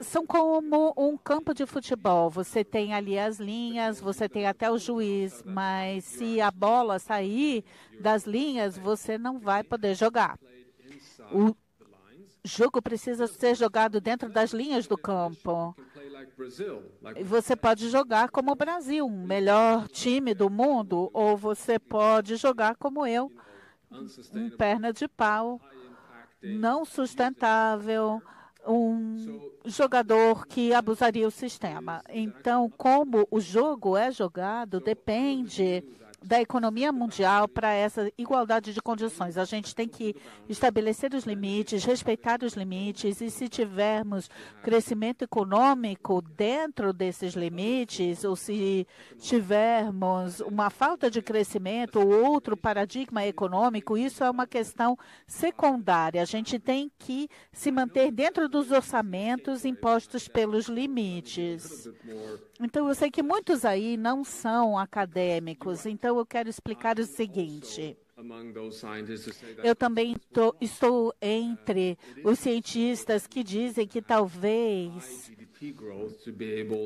[SPEAKER 4] são como um campo de futebol. Você tem ali as linhas, você tem até o juiz, mas se a bola sair das linhas, você não vai poder jogar. O jogo precisa ser jogado dentro das linhas do campo. Você pode jogar como o Brasil, o melhor time do mundo, ou você pode jogar como eu, um perna de pau, não sustentável, um jogador que abusaria o sistema. Então, como o jogo é jogado, depende da economia mundial para essa igualdade de condições. A gente tem que estabelecer os limites, respeitar os limites, e se tivermos crescimento econômico dentro desses limites, ou se tivermos uma falta de crescimento ou outro paradigma econômico, isso é uma questão secundária. A gente tem que se manter dentro dos orçamentos impostos pelos limites. Então, eu sei que muitos aí não são acadêmicos, então eu quero explicar o seguinte. Eu também estou entre os cientistas que dizem que talvez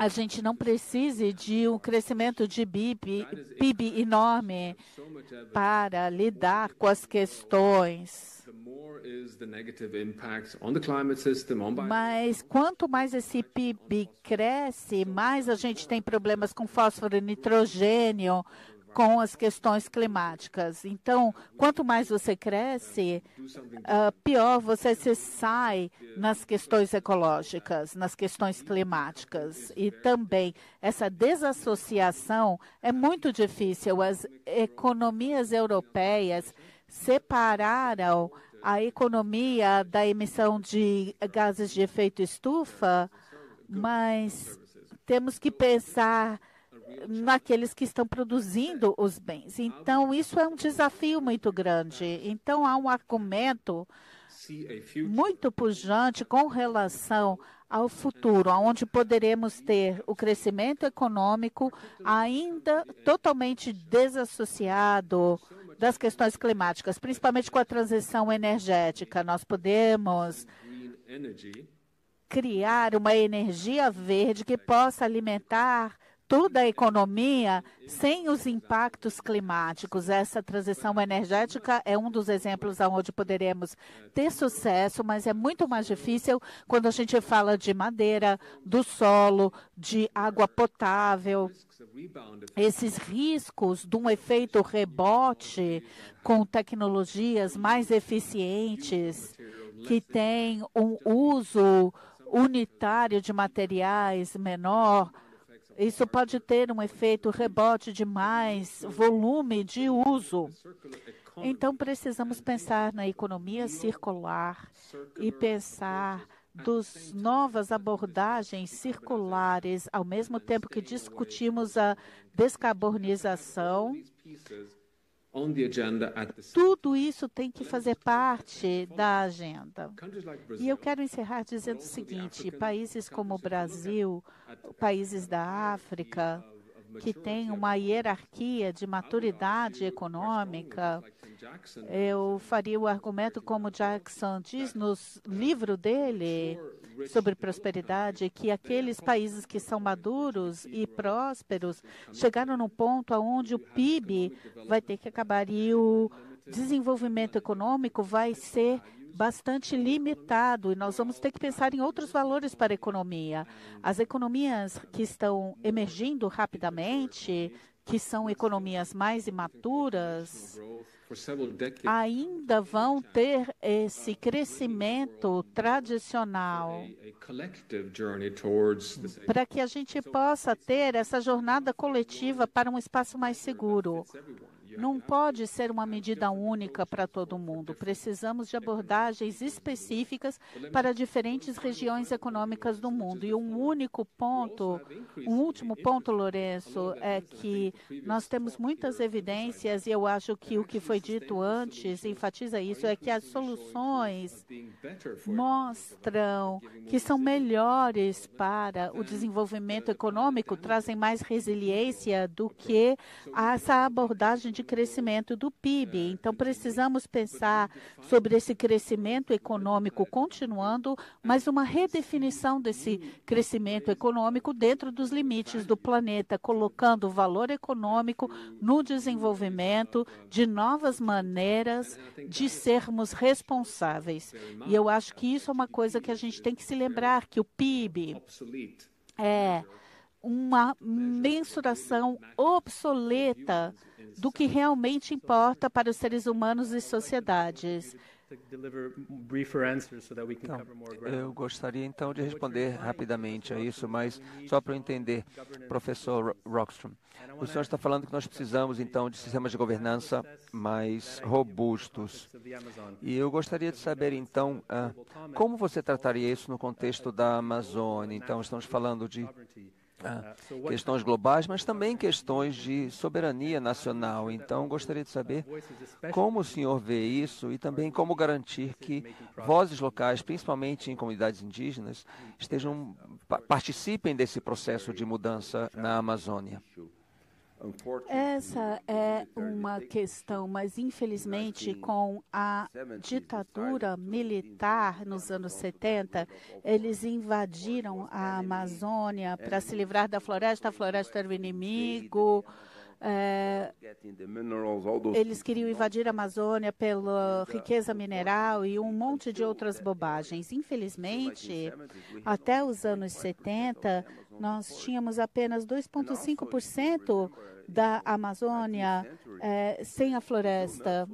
[SPEAKER 4] a gente não precise de um crescimento de PIB enorme para lidar com as questões. Mas quanto mais esse PIB cresce, mais a gente tem problemas com fósforo e nitrogênio, com as questões climáticas. Então, quanto mais você cresce, pior você se sai nas questões ecológicas, nas questões climáticas. E também essa desassociação é muito difícil. As economias europeias separaram a economia da emissão de gases de efeito estufa, mas temos que pensar naqueles que estão produzindo os bens. Então, isso é um desafio muito grande. Então, há um argumento muito pujante com relação ao futuro, onde poderemos ter o crescimento econômico ainda totalmente desassociado das questões climáticas, principalmente com a transição energética. Nós podemos criar uma energia verde que possa alimentar toda a economia sem os impactos climáticos. Essa transição energética é um dos exemplos onde poderemos ter sucesso, mas é muito mais difícil quando a gente fala de madeira, do solo, de água potável. Esses riscos de um efeito rebote com tecnologias mais eficientes, que têm um uso unitário de materiais menor, Isso pode ter um efeito rebote de mais volume de uso. Então, precisamos pensar na economia circular e pensar das novas abordagens circulares, ao mesmo tempo que discutimos a descarbonização. Tudo isso tem que fazer parte da agenda. E eu quero encerrar dizendo o seguinte: países como o Brasil, países da África, que têm uma hierarquia de maturidade econômica, eu faria o argumento como Jackson diz no livro dele sobre prosperidade, que aqueles países que são maduros e prósperos chegaram no ponto onde o PIB vai ter que acabar e o desenvolvimento econômico vai ser bastante limitado e nós vamos ter que pensar em outros valores para a economia. As economias que estão emergindo rapidamente, que são economias mais imaturas, ainda vão ter esse crescimento tradicional para que a gente possa ter essa jornada coletiva para um espaço mais seguro. Não pode ser uma medida única para todo mundo. Precisamos de abordagens específicas para diferentes regiões econômicas do mundo. E um último ponto, Lourenço, é que nós temos muitas evidências, e eu acho que o que foi dito antes enfatiza isso, é que as soluções mostram que são melhores para o desenvolvimento econômico, trazem mais resiliência do que essa abordagem de crescimento do PIB. Então, precisamos pensar sobre esse crescimento econômico continuando, mas uma redefinição desse crescimento econômico dentro dos limites do planeta, colocando valor econômico no desenvolvimento de novas maneiras de sermos responsáveis. E eu acho que isso é uma coisa que a gente tem que se lembrar, que o PIB é uma mensuração obsoleta do que realmente importa para os seres humanos e sociedades.
[SPEAKER 3] Então, eu gostaria então de responder rapidamente a isso, mas só para eu entender, professor Rockstrom, o senhor está falando que nós precisamos então de sistemas de governança mais robustos. E eu gostaria de saber então como você trataria isso no contexto da Amazônia. Então, estamos falando de questões globais, mas também questões de soberania nacional. Então, gostaria de saber como o senhor vê isso e também como garantir que vozes locais, principalmente em comunidades indígenas, participem desse processo de mudança na Amazônia.
[SPEAKER 4] Essa é uma questão, mas infelizmente com a ditadura militar nos anos 70, eles invadiram a Amazônia para se livrar da floresta, a floresta era o inimigo. Eles queriam invadir a Amazônia pela riqueza mineral e um monte de outras bobagens. Infelizmente, até os anos 70, nós tínhamos apenas 2,5% da Amazônia sem a floresta.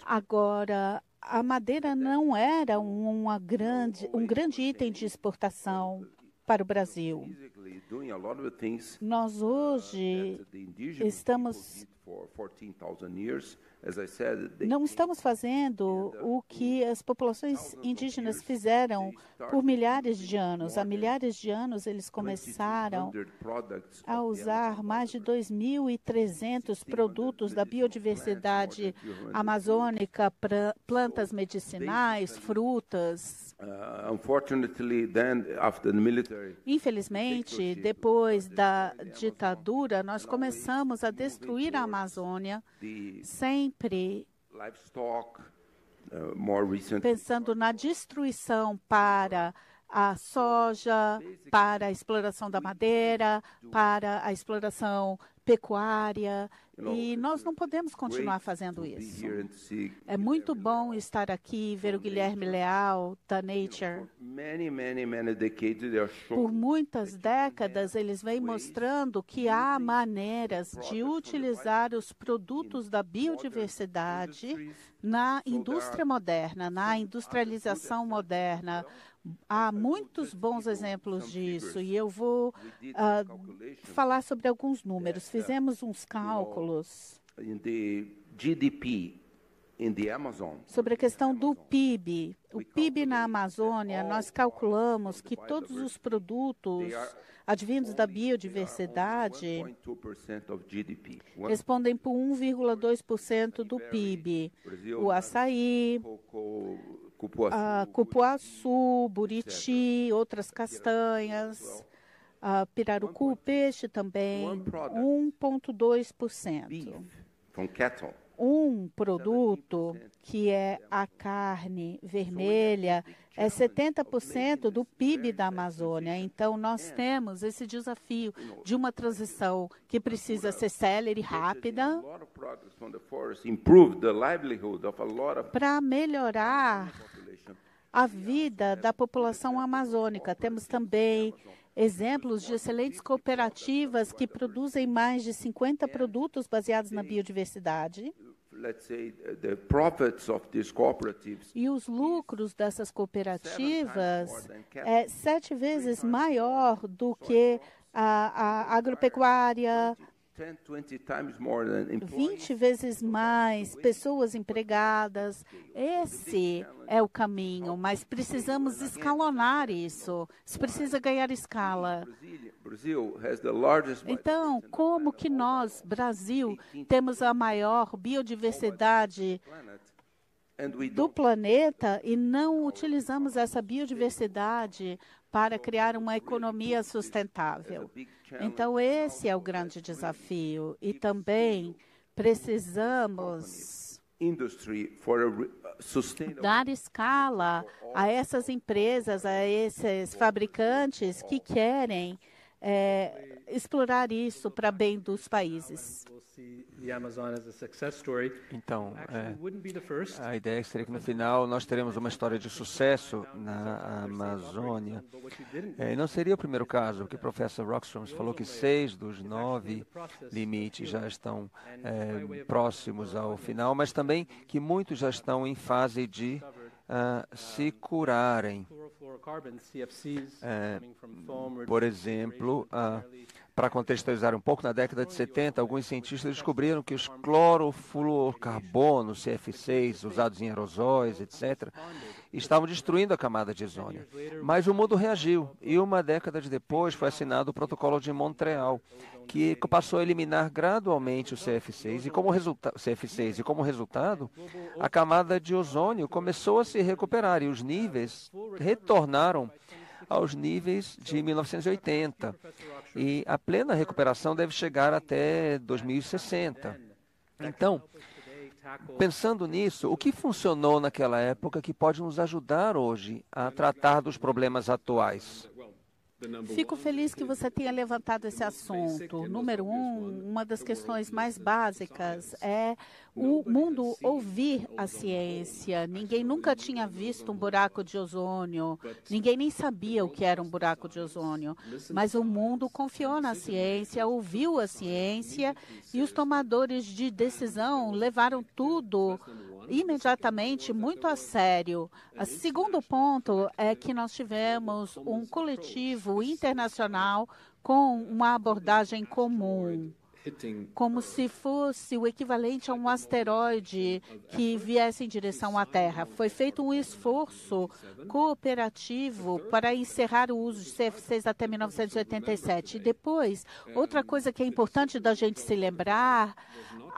[SPEAKER 4] Agora, a madeira não era um grande item de exportação para o Brasil. Nós hoje não estamos fazendo o que as populações indígenas fizeram por milhares de anos. Há milhares de anos eles começaram a usar mais de 2.300 produtos da biodiversidade amazônica, plantas medicinais, frutas. Infelizmente, depois da ditadura, nós começamos a destruir a Amazônia, sempre pensando na destruição para a soja, para a exploração da madeira, para a exploração pecuária, e nós não podemos continuar fazendo isso. É muito bom estar aqui e ver o Guilherme Leal, da Nature. Por muitas décadas, eles vêm mostrando que há maneiras de utilizar os produtos da biodiversidade na indústria moderna, na industrialização moderna. Há muitos bons exemplos disso e eu vou falar sobre alguns números. Fizemos uns cálculos sobre a questão do PIB. O PIB na Amazônia, nós calculamos que todos os produtos advindos da biodiversidade respondem por 1,2% do PIB. O açaí, cupuaçu, buriti, outras castanhas, pirarucu, peixe também, 1,2%. Um produto que é a carne vermelha é 70% do PIB da Amazônia. Então, nós temos esse desafio de uma transição que precisa ser célere e rápida para melhorar a vida da população amazônica. Temos também exemplos de excelentes cooperativas que produzem mais de 50 produtos baseados na biodiversidade. E os lucros dessas cooperativas é 7 vezes maior do que a agropecuária, 20 vezes mais pessoas empregadas. Esse é o caminho, mas precisamos escalonar isso. Isso precisa ganhar escala. Então, como que nós, Brasil, temos a maior biodiversidade do planeta e não utilizamos essa biodiversidade para criar uma economia sustentável? Então, esse é o grande desafio. E também precisamos dar escala a essas empresas, a esses fabricantes que querem explorar isso para bem dos países.
[SPEAKER 3] Então, a ideia seria que no final nós teremos uma história de sucesso na Amazônia. E não seria o primeiro caso, porque o professor Rockström falou que 6 dos 9 limites já estão próximos ao final, mas também que muitos já estão em fase de se curarem. Por exemplo, para contextualizar um pouco, na década de 70, alguns cientistas descobriram que os clorofluorcarbonos, CF6, usados em aerosóis, etc., estavam destruindo a camada de ozônio. Mas o mundo reagiu e uma década depois foi assinado o Protocolo de Montreal, que passou a eliminar gradualmente o CF6 e como resultado, a camada de ozônio começou a se recuperar e os níveis retornaram aos níveis de 1980. E a plena recuperação deve chegar até 2060. Então, pensando nisso, o que funcionou naquela época que pode nos ajudar hoje a tratar dos problemas atuais?
[SPEAKER 4] Fico feliz que você tenha levantado esse assunto. Número 1, uma das questões mais básicas é o mundo ouvir a ciência. Ninguém nunca tinha visto um buraco de ozônio, ninguém nem sabia o que era um buraco de ozônio, mas o mundo confiou na ciência, ouviu a ciência e os tomadores de decisão levaram tudo imediatamente muito a sério. O segundo ponto é que nós tivemos um coletivo internacional com uma abordagem comum, como se fosse o equivalente a um asteroide que viesse em direção à Terra. Foi feito um esforço cooperativo para encerrar o uso de CF6 até 1987. E depois, outra coisa que é importante da gente se lembrar,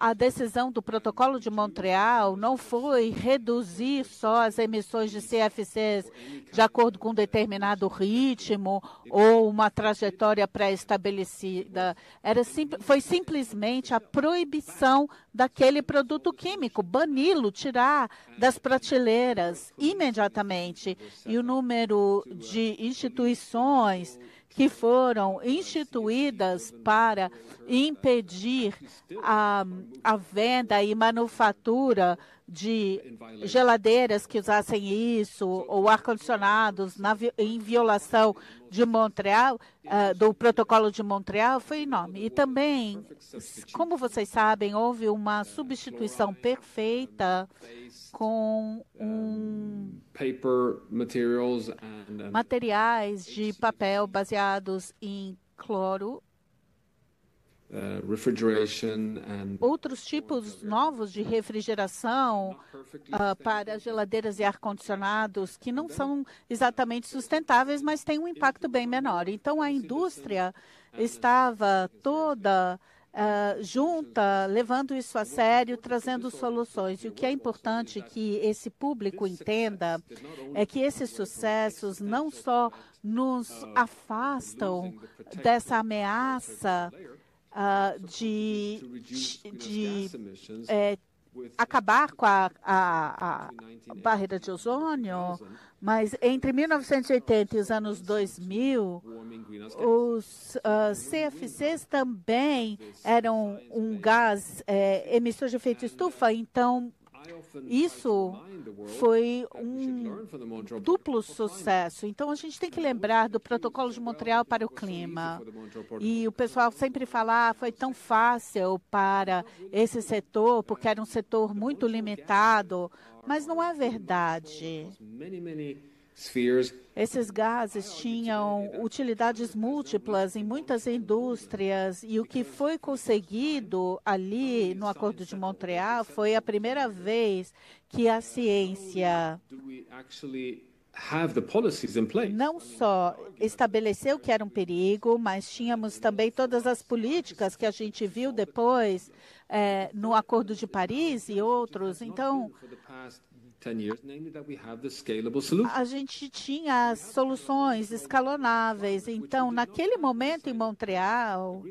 [SPEAKER 4] a decisão do Protocolo de Montreal não foi reduzir só as emissões de CFCs de acordo com um determinado ritmo ou uma trajetória pré-estabelecida. Foi simplesmente a proibição daquele produto químico, bani-lo, tirar das prateleiras imediatamente. E o número de instituições que foram instituídas para impedir a venda e manufatura de geladeiras que usassem isso, ou ar-condicionados em violação de Montreal, do protocolo de Montreal, foi enorme. E também, como vocês sabem, houve uma substituição perfeita com materiais de papel baseados em cloro, outros tipos novos de refrigeração para geladeiras e ar-condicionados que não são exatamente sustentáveis, mas têm um impacto bem menor. Então, a indústria estava toda junta, levando isso a sério, trazendo soluções. E o que é importante que esse público entenda é que esses sucessos não só nos afastam dessa ameaça de acabar com a barreira de ozônio, mas entre 1980 e os anos 2000, os CFCs também eram um gás emissor de efeito estufa, então isso foi um duplo sucesso. Então, a gente tem que lembrar do Protocolo de Montreal para o clima. E o pessoal sempre fala, foi tão fácil para esse setor, porque era um setor muito limitado. Mas não é verdade. Esses gases tinham utilidades múltiplas em muitas indústrias e o que foi conseguido ali no Acordo de Montreal foi a primeira vez que a ciência não só estabeleceu que era um perigo, mas tínhamos também todas as políticas que a gente viu depois no Acordo de Paris e outros. Então, a gente tinha soluções escalonáveis. Então, naquele momento em Montreal,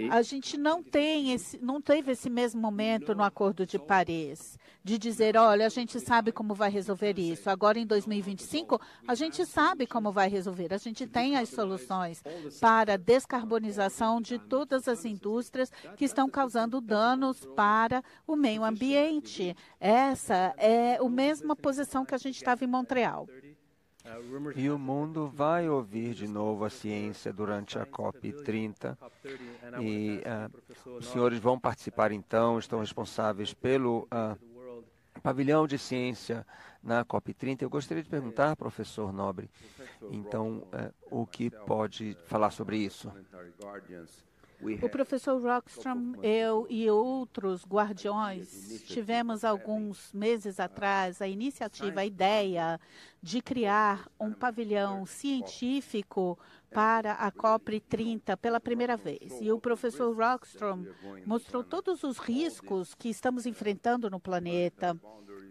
[SPEAKER 4] a gente não teve esse mesmo momento no Acordo de Paris, de dizer, olha, a gente sabe como vai resolver isso. Agora, em 2025, a gente sabe como vai resolver. A gente tem as soluções para a descarbonização de todas as indústrias que estão causando danos para o meio ambiente. Essa é a mesma posição que a gente estava em Montreal.
[SPEAKER 3] E o mundo vai ouvir de novo a ciência durante a COP30. E os senhores vão participar, então, estão responsáveis pelo pavilhão de ciência na COP30. Eu gostaria de perguntar, professor Nobre, então, o que pode falar sobre isso?
[SPEAKER 4] O professor Rockstrom, eu e outros guardiões tivemos alguns meses atrás a iniciativa, a ideia de criar um pavilhão científico para a COP30 pela primeira vez. E o professor Rockstrom mostrou todos os riscos que estamos enfrentando no planeta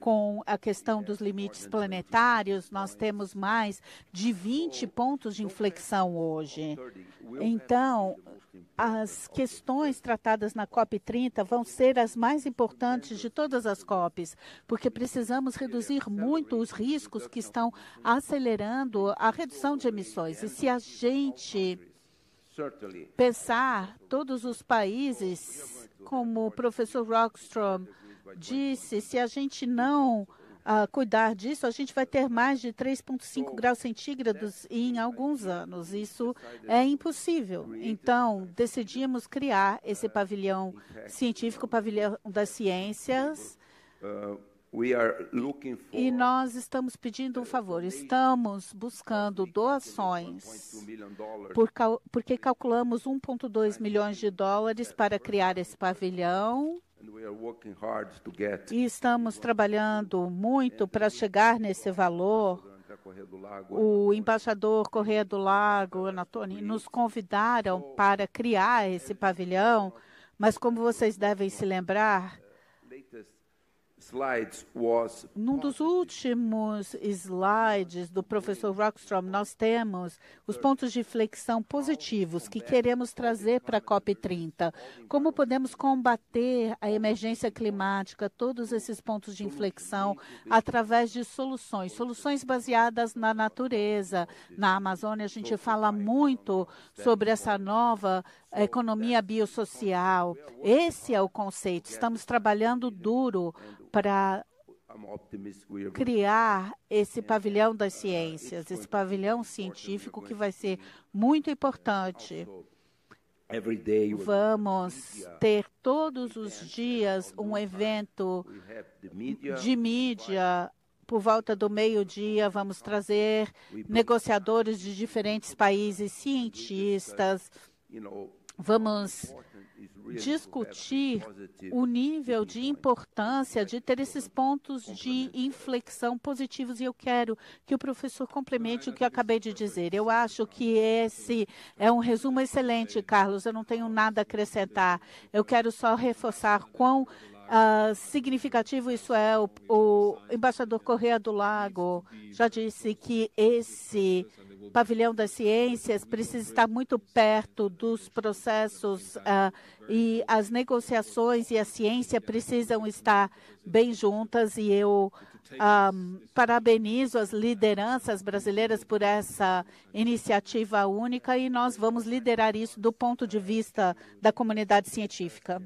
[SPEAKER 4] com a questão dos limites planetários. Nós temos mais de 20 pontos de inflexão hoje. Então, as questões tratadas na COP30 vão ser as mais importantes de todas as COPs, porque precisamos reduzir muito os riscos que estão acelerando a redução de emissões. E se a gente pensar todos os países, como o professor Rockstrom disse, se a gente não cuidar disso, a gente vai ter mais de 3,5 graus centígrados em alguns anos. Isso é impossível. Então, decidimos criar esse pavilhão científico, pavilhão das ciências. E nós estamos pedindo um favor, estamos buscando doações, porque calculamos 1,2 milhões de dólares para criar esse pavilhão. E estamos trabalhando muito para chegar nesse valor. O embaixador Correia do Lago, Anatoni, nos convidaram para criar esse pavilhão, mas como vocês devem se lembrar, num dos últimos slides do professor Rockstrom, nós temos os pontos de inflexão positivos que queremos trazer para a COP30. Como podemos combater a emergência climática, todos esses pontos de inflexão, através de soluções baseadas na natureza. Na Amazônia, a gente fala muito sobre essa nova a economia biosocial. Esse é o conceito. Estamos trabalhando duro para criar esse pavilhão das ciências, esse pavilhão científico que vai ser muito importante. Vamos ter todos os dias um evento de mídia. Por volta do meio-dia, vamos trazer negociadores de diferentes países, cientistas. Vamos discutir o nível de importância de ter esses pontos de inflexão positivos. E eu quero que o professor complemente o que eu acabei de dizer. Eu acho que esse é um resumo excelente, Carlos. Eu não tenho nada a acrescentar. Eu quero só reforçar quão significativo isso é. O embaixador Correa do Lago já disse que esse pavilhão das ciências precisa estar muito perto dos processos e as negociações e a ciência precisam estar bem juntas, e eu parabenizo as lideranças brasileiras por essa iniciativa única, e nós vamos liderar isso do ponto de vista da comunidade científica.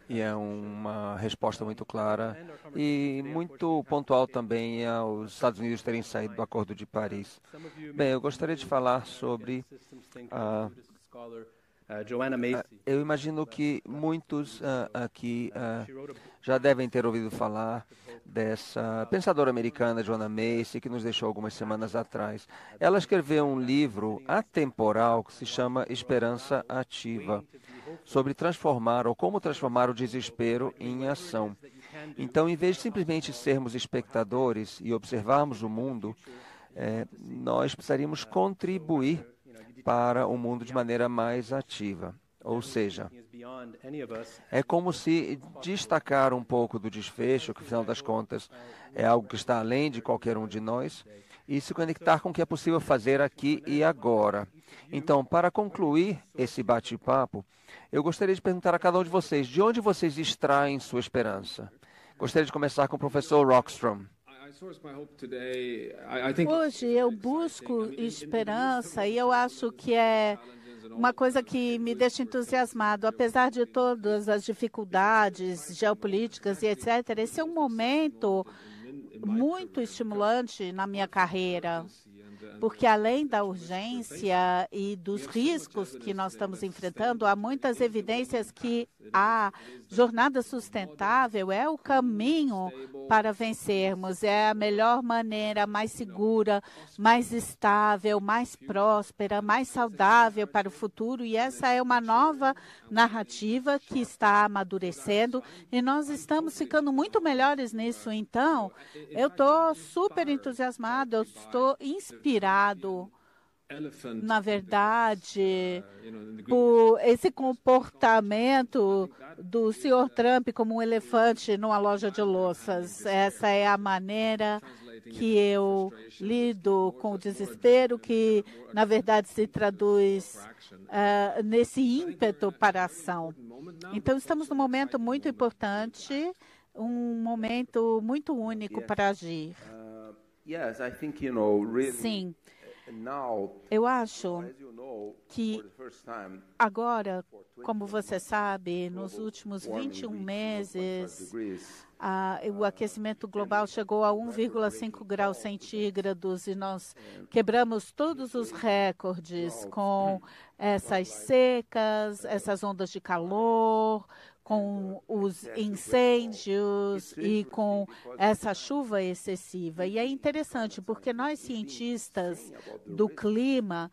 [SPEAKER 3] E é uma resposta muito clara e muito pontual também aos Estados Unidos terem saído do Acordo de Paris. Bem, eu gostaria de falar sobre eu imagino que muitos aqui já devem ter ouvido falar dessa pensadora americana, Joanna Macy, que nos deixou algumas semanas atrás. Ela escreveu um livro atemporal que se chama Esperança Ativa, sobre transformar ou como transformar o desespero em ação. Então, em vez de simplesmente sermos espectadores e observarmos o mundo, nós precisaríamos contribuir para o mundo de maneira mais ativa. Ou seja, é como se destacar um pouco do desfecho, que, afinal das contas, é algo que está além de qualquer um de nós, e se conectar com o que é possível fazer aqui e agora. Então, para concluir esse bate-papo, eu gostaria de perguntar a cada um de vocês, de onde vocês extraem sua esperança? Gostaria de começar com o professor Rockstrom.
[SPEAKER 4] Hoje eu busco esperança e eu acho que é uma coisa que me deixa entusiasmado. Apesar de todas as dificuldades geopolíticas e etc., esse é um momento muito estimulante na minha carreira, porque além da urgência e dos riscos que nós estamos enfrentando, há muitas evidências que a jornada sustentável é o caminho para vencermos, é a melhor maneira, mais segura, mais estável, mais próspera, mais saudável para o futuro, e essa é uma nova narrativa que está amadurecendo e nós estamos ficando muito melhores nisso. Então, eu estou super entusiasmado, eu estou inspirado, na verdade, por esse comportamento do Sr. Trump como um elefante numa loja de louças. Essa é a maneira que eu lido com o desespero, que, na verdade, se traduz nesse ímpeto para a ação. Então, estamos num momento muito importante, um momento muito único para agir. Sim. Eu acho que agora, como você sabe, nos últimos 21 meses, o aquecimento global chegou a 1,5 graus centígrados e nós quebramos todos os recordes com essas secas, essas ondas de calor, com os incêndios e com essa chuva excessiva. E é interessante, porque nós, cientistas do clima,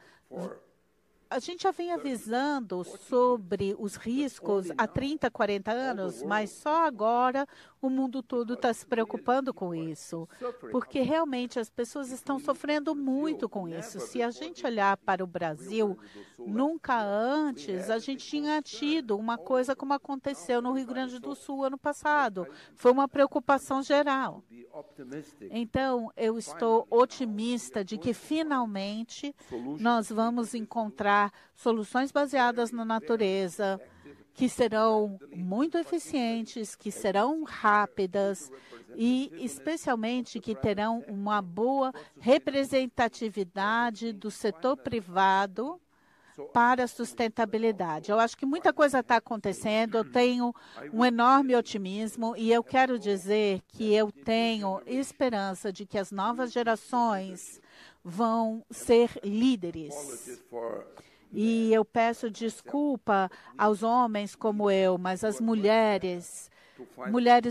[SPEAKER 4] a gente já vem avisando sobre os riscos há 30, 40 anos, mas só agora o mundo todo está se preocupando com isso, porque realmente as pessoas estão sofrendo muito com isso. Se a gente olhar para o Brasil, nunca antes a gente tinha tido uma coisa como aconteceu no Rio Grande do Sul ano passado. Foi uma preocupação geral. Então, eu estou otimista de que finalmente nós vamos encontrar soluções baseadas na natureza, que serão muito eficientes, que serão rápidas e, especialmente, que terão uma boa representatividade do setor privado para a sustentabilidade. Eu acho que muita coisa está acontecendo, eu tenho um enorme otimismo e eu quero dizer que eu tenho esperança de que as novas gerações vão ser líderes. E eu peço desculpa aos homens como eu, mas as mulheres,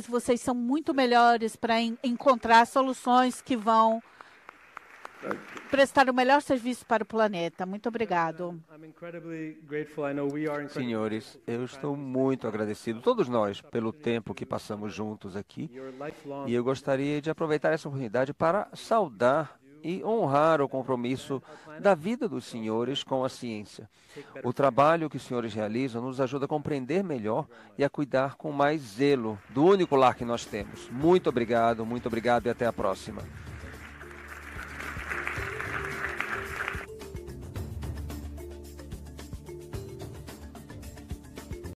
[SPEAKER 4] vocês são muito melhores para encontrar soluções que vão prestar o melhor serviço para o planeta. Muito obrigado.
[SPEAKER 3] Senhores, eu estou muito agradecido, todos nós, pelo tempo que passamos juntos aqui. E eu gostaria de aproveitar essa oportunidade para saudar e honrar o compromisso da vida dos senhores com a ciência. O trabalho que os senhores realizam nos ajuda a compreender melhor e a cuidar com mais zelo do único lar que nós temos. Muito obrigado e até a próxima.